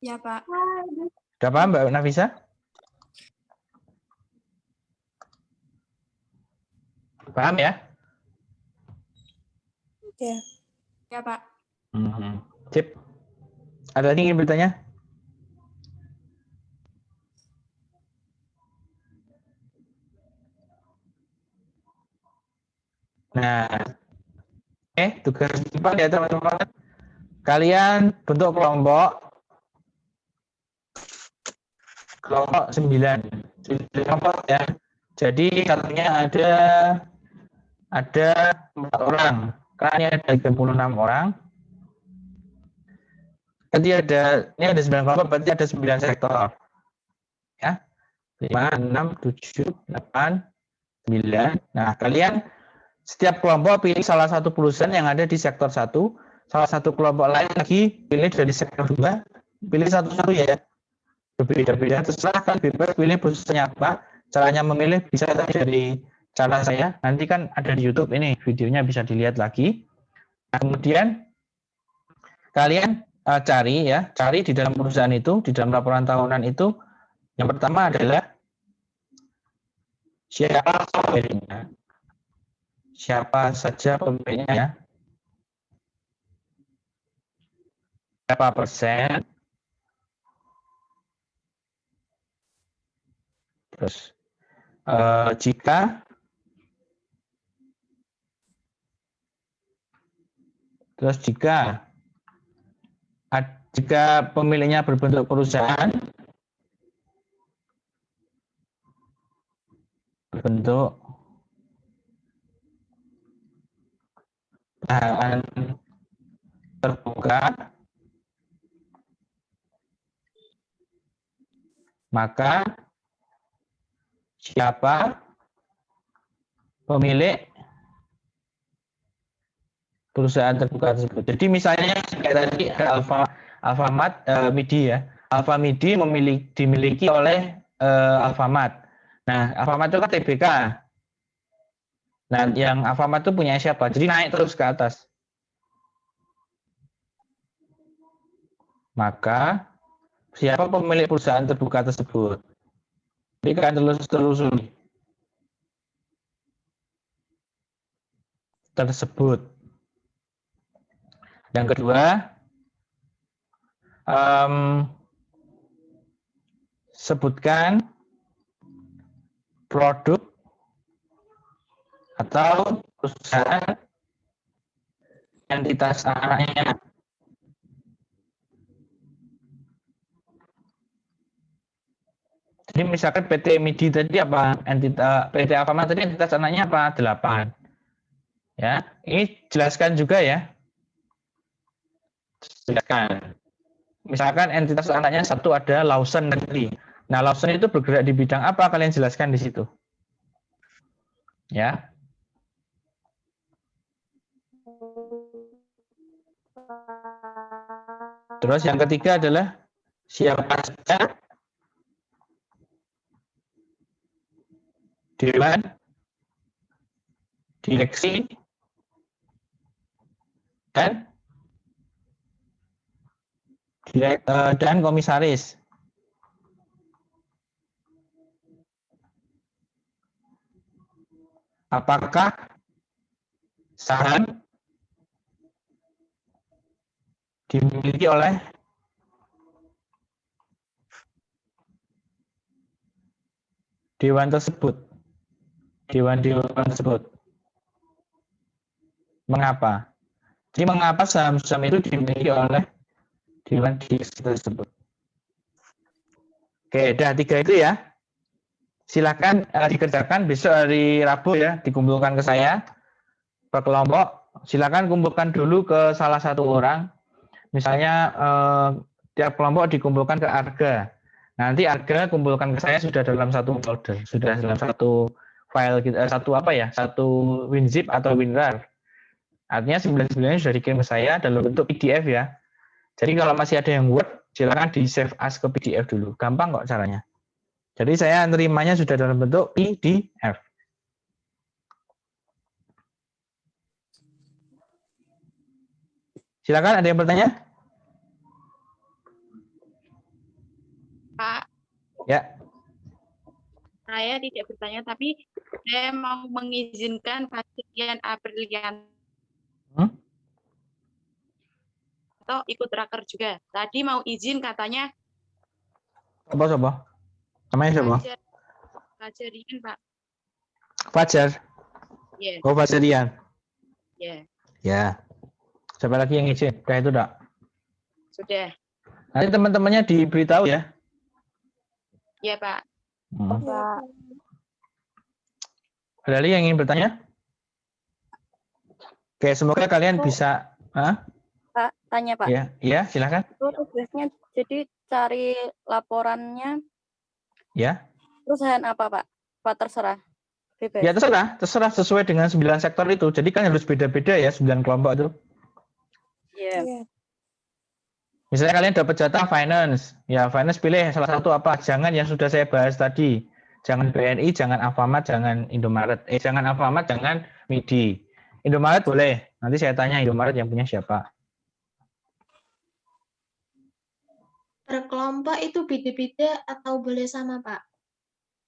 [SPEAKER 10] Ya Pak.
[SPEAKER 1] Udah paham Mbak Nafisa? Paham ya?
[SPEAKER 8] Ya.
[SPEAKER 10] Ya Pak.
[SPEAKER 1] Sip. Ada lagi yang ingin bertanya? Nah, tugas simpan ya teman-teman. Kalian bentuk kelompok 9. Kelompok ya. Jadi satunya ada 4 orang. Karena ada 36 orang. Berarti ini ada 9 kelompok, berarti ada 9 sektor. Ya. 5, 6, 7, 8, 9. Nah, kalian setiap kelompok pilih salah satu perusahaan yang ada di sektor 1, salah satu kelompok lain lagi pilih dari sektor 2, pilih satu-satu ya. Berbeda-beda, terserah kan bebas pilih perusahaannya apa. Caranya memilih bisa dari cara saya. Nanti kan ada di YouTube ini, videonya bisa dilihat lagi. Nah, kemudian kalian cari di dalam perusahaan itu, di dalam laporan tahunan itu, yang pertama adalah siapa pemiliknya. Siapa saja pemiliknya, berapa persen, terus jika pemiliknya berbentuk perusahaan, berbentuk perusahaan terbuka, maka siapa pemilik perusahaan terbuka tersebut. Jadi misalnya kayak tadi ada Alfamart, MIDI ya. Alfamidi dimiliki oleh Alfamart. Nah, Alfamart itu kan TBK. Nah, yang Alfamart itu punya siapa? Jadi naik terus ke atas. Maka siapa pemilik perusahaan terbuka tersebut? Jadi kan telusuri. Tersebut. Yang kedua, sebutkan produk atau perusahaan entitas anaknya. Jadi misalkan PT MIDI tadi apa? PT Alfamart tadi entitas anaknya apa? 8. Ya, ini jelaskan juga ya. Jelaskan. Misalkan entitas anaknya satu ada Lawson tadi. Nah, Lawson itu bergerak di bidang apa? Kalian jelaskan di situ. Ya. Terus yang ketiga adalah siapa saja dewan, direksi, dan komisaris. Apakah saham dimiliki oleh dewan tersebut? Dewan-dewan tersebut. Mengapa? Jadi mengapa saham-saham itu dimiliki oleh dewan tersebut? Oke, dah 3 itu ya. Silakan dikerjakan besok hari Rabu ya, dikumpulkan ke saya per kelompok. Silakan kumpulkan dulu ke salah satu orang. Misalnya tiap kelompok dikumpulkan ke Arga. Nanti Arga kumpulkan ke saya sudah dalam satu folder, sudah dalam satu file satu WinZip atau WinRAR. Artinya 99 sudah dikirim ke saya dalam bentuk PDF ya. Jadi kalau masih ada yang Word, silakan di save as ke PDF dulu. Gampang kok caranya. Jadi saya nerimanya sudah dalam bentuk PDF. Silakan, ada yang bertanya?
[SPEAKER 9] Pak,
[SPEAKER 1] Ya.
[SPEAKER 9] saya tidak bertanya, tapi saya mau mengizinkan pasien Aprilian atau ikut raker juga. Tadi mau izin katanya.
[SPEAKER 1] Coba. Namanya siapa?
[SPEAKER 9] Fajarian, Pak.
[SPEAKER 1] Fajar.
[SPEAKER 9] Yeah.
[SPEAKER 1] Oh, Fajarian.
[SPEAKER 9] Yeah.
[SPEAKER 1] Ya. Siapa lagi yang izin? Udah itu enggak?
[SPEAKER 9] Sudah.
[SPEAKER 1] Nanti teman-temannya diberitahu ya.
[SPEAKER 9] Iya, Pak.
[SPEAKER 5] Pak.
[SPEAKER 1] Ada lagi yang ingin bertanya? Oke, semoga kalian bisa.
[SPEAKER 5] Pak, tanya Pak.
[SPEAKER 1] Ya, silakan.
[SPEAKER 5] Itu tugasnya jadi cari laporannya.
[SPEAKER 1] Ya.
[SPEAKER 5] Perusahaan apa Pak? Pak terserah. Bebas.
[SPEAKER 1] Ya terserah sesuai dengan 9 sektor itu. Jadi kan harus beda-beda ya 9 kelompok itu.
[SPEAKER 5] Iya.
[SPEAKER 8] Iya.
[SPEAKER 1] Misalnya kalian dapat jatah finance, ya finance pilih salah satu apa? Jangan yang sudah saya bahas tadi. Jangan BNI, jangan Alfamart, jangan Indomaret. Jangan Alfamart, jangan MIDI. Indomaret boleh. Nanti saya tanya Indomaret yang punya siapa.
[SPEAKER 2] Per kelompok itu beda-beda atau boleh sama, Pak?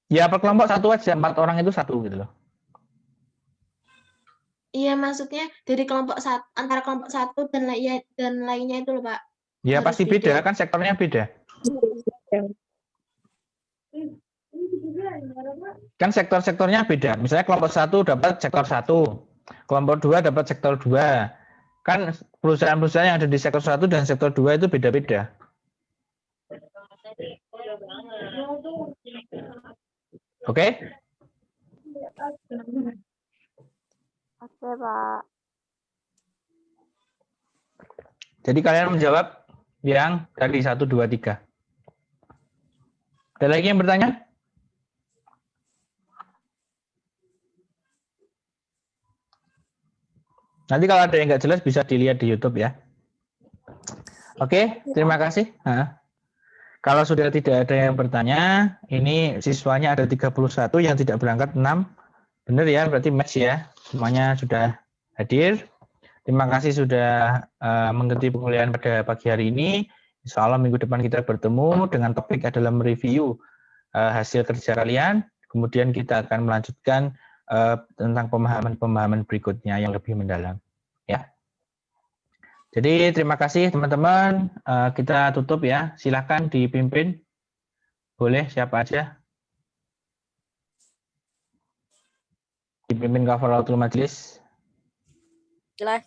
[SPEAKER 1] Ya per kelompok satu aja, 4 orang itu satu gitu loh.
[SPEAKER 2] Iya, maksudnya dari kelompok antara kelompok satu dan lainnya itu loh, Pak.
[SPEAKER 1] Ya
[SPEAKER 2] Harus
[SPEAKER 1] pasti beda, kan sektornya beda. Kan sektor-sektornya beda. Misalnya kelompok 1 dapat sektor 1, kelompok 2 dapat sektor 2. Kan perusahaan-perusahaan yang ada di sektor 1 dan sektor 2 itu beda-beda. Oke?
[SPEAKER 5] Oke, Pak.
[SPEAKER 1] Jadi kalian menjawab yang tadi 1, 2, 3. Ada lagi yang bertanya? Nanti kalau ada yang nggak jelas bisa dilihat di YouTube ya. Oke, terima kasih. Nah, kalau sudah tidak ada yang bertanya, ini siswanya ada 31, yang tidak berangkat 6. Benar ya, berarti match ya. Semuanya sudah hadir. Terima kasih sudah mengikuti penguliahan pada pagi hari ini. Insya Allah minggu depan kita bertemu dengan topik adalah mereview hasil kerja kalian. Kemudian kita akan melanjutkan tentang pemahaman-pemahaman berikutnya yang lebih mendalam. Ya. Jadi terima kasih teman-teman. Kita tutup ya. Silakan dipimpin. Boleh siapa aja? Dipimpin kafaratul majelis.
[SPEAKER 5] Jelas,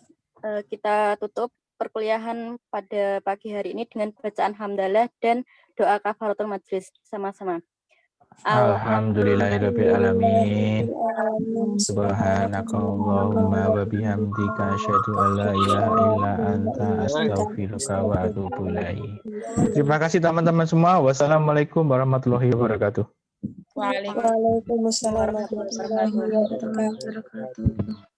[SPEAKER 5] kita tutup perkuliahan pada pagi hari ini dengan bacaan hamdalah dan doa kafaratul majelis sama-sama.
[SPEAKER 1] Alhamdulillahirabbil alamin. Subhanakallahumma wa bihamdika asyhadu an la ilaha illa anta astaghfiruka wa atubu ilaik. Terima kasih teman-teman semua. Wassalamualaikum warahmatullahi wabarakatuh.
[SPEAKER 8] Waalaikumsalam warahmatullahi wabarakatuh.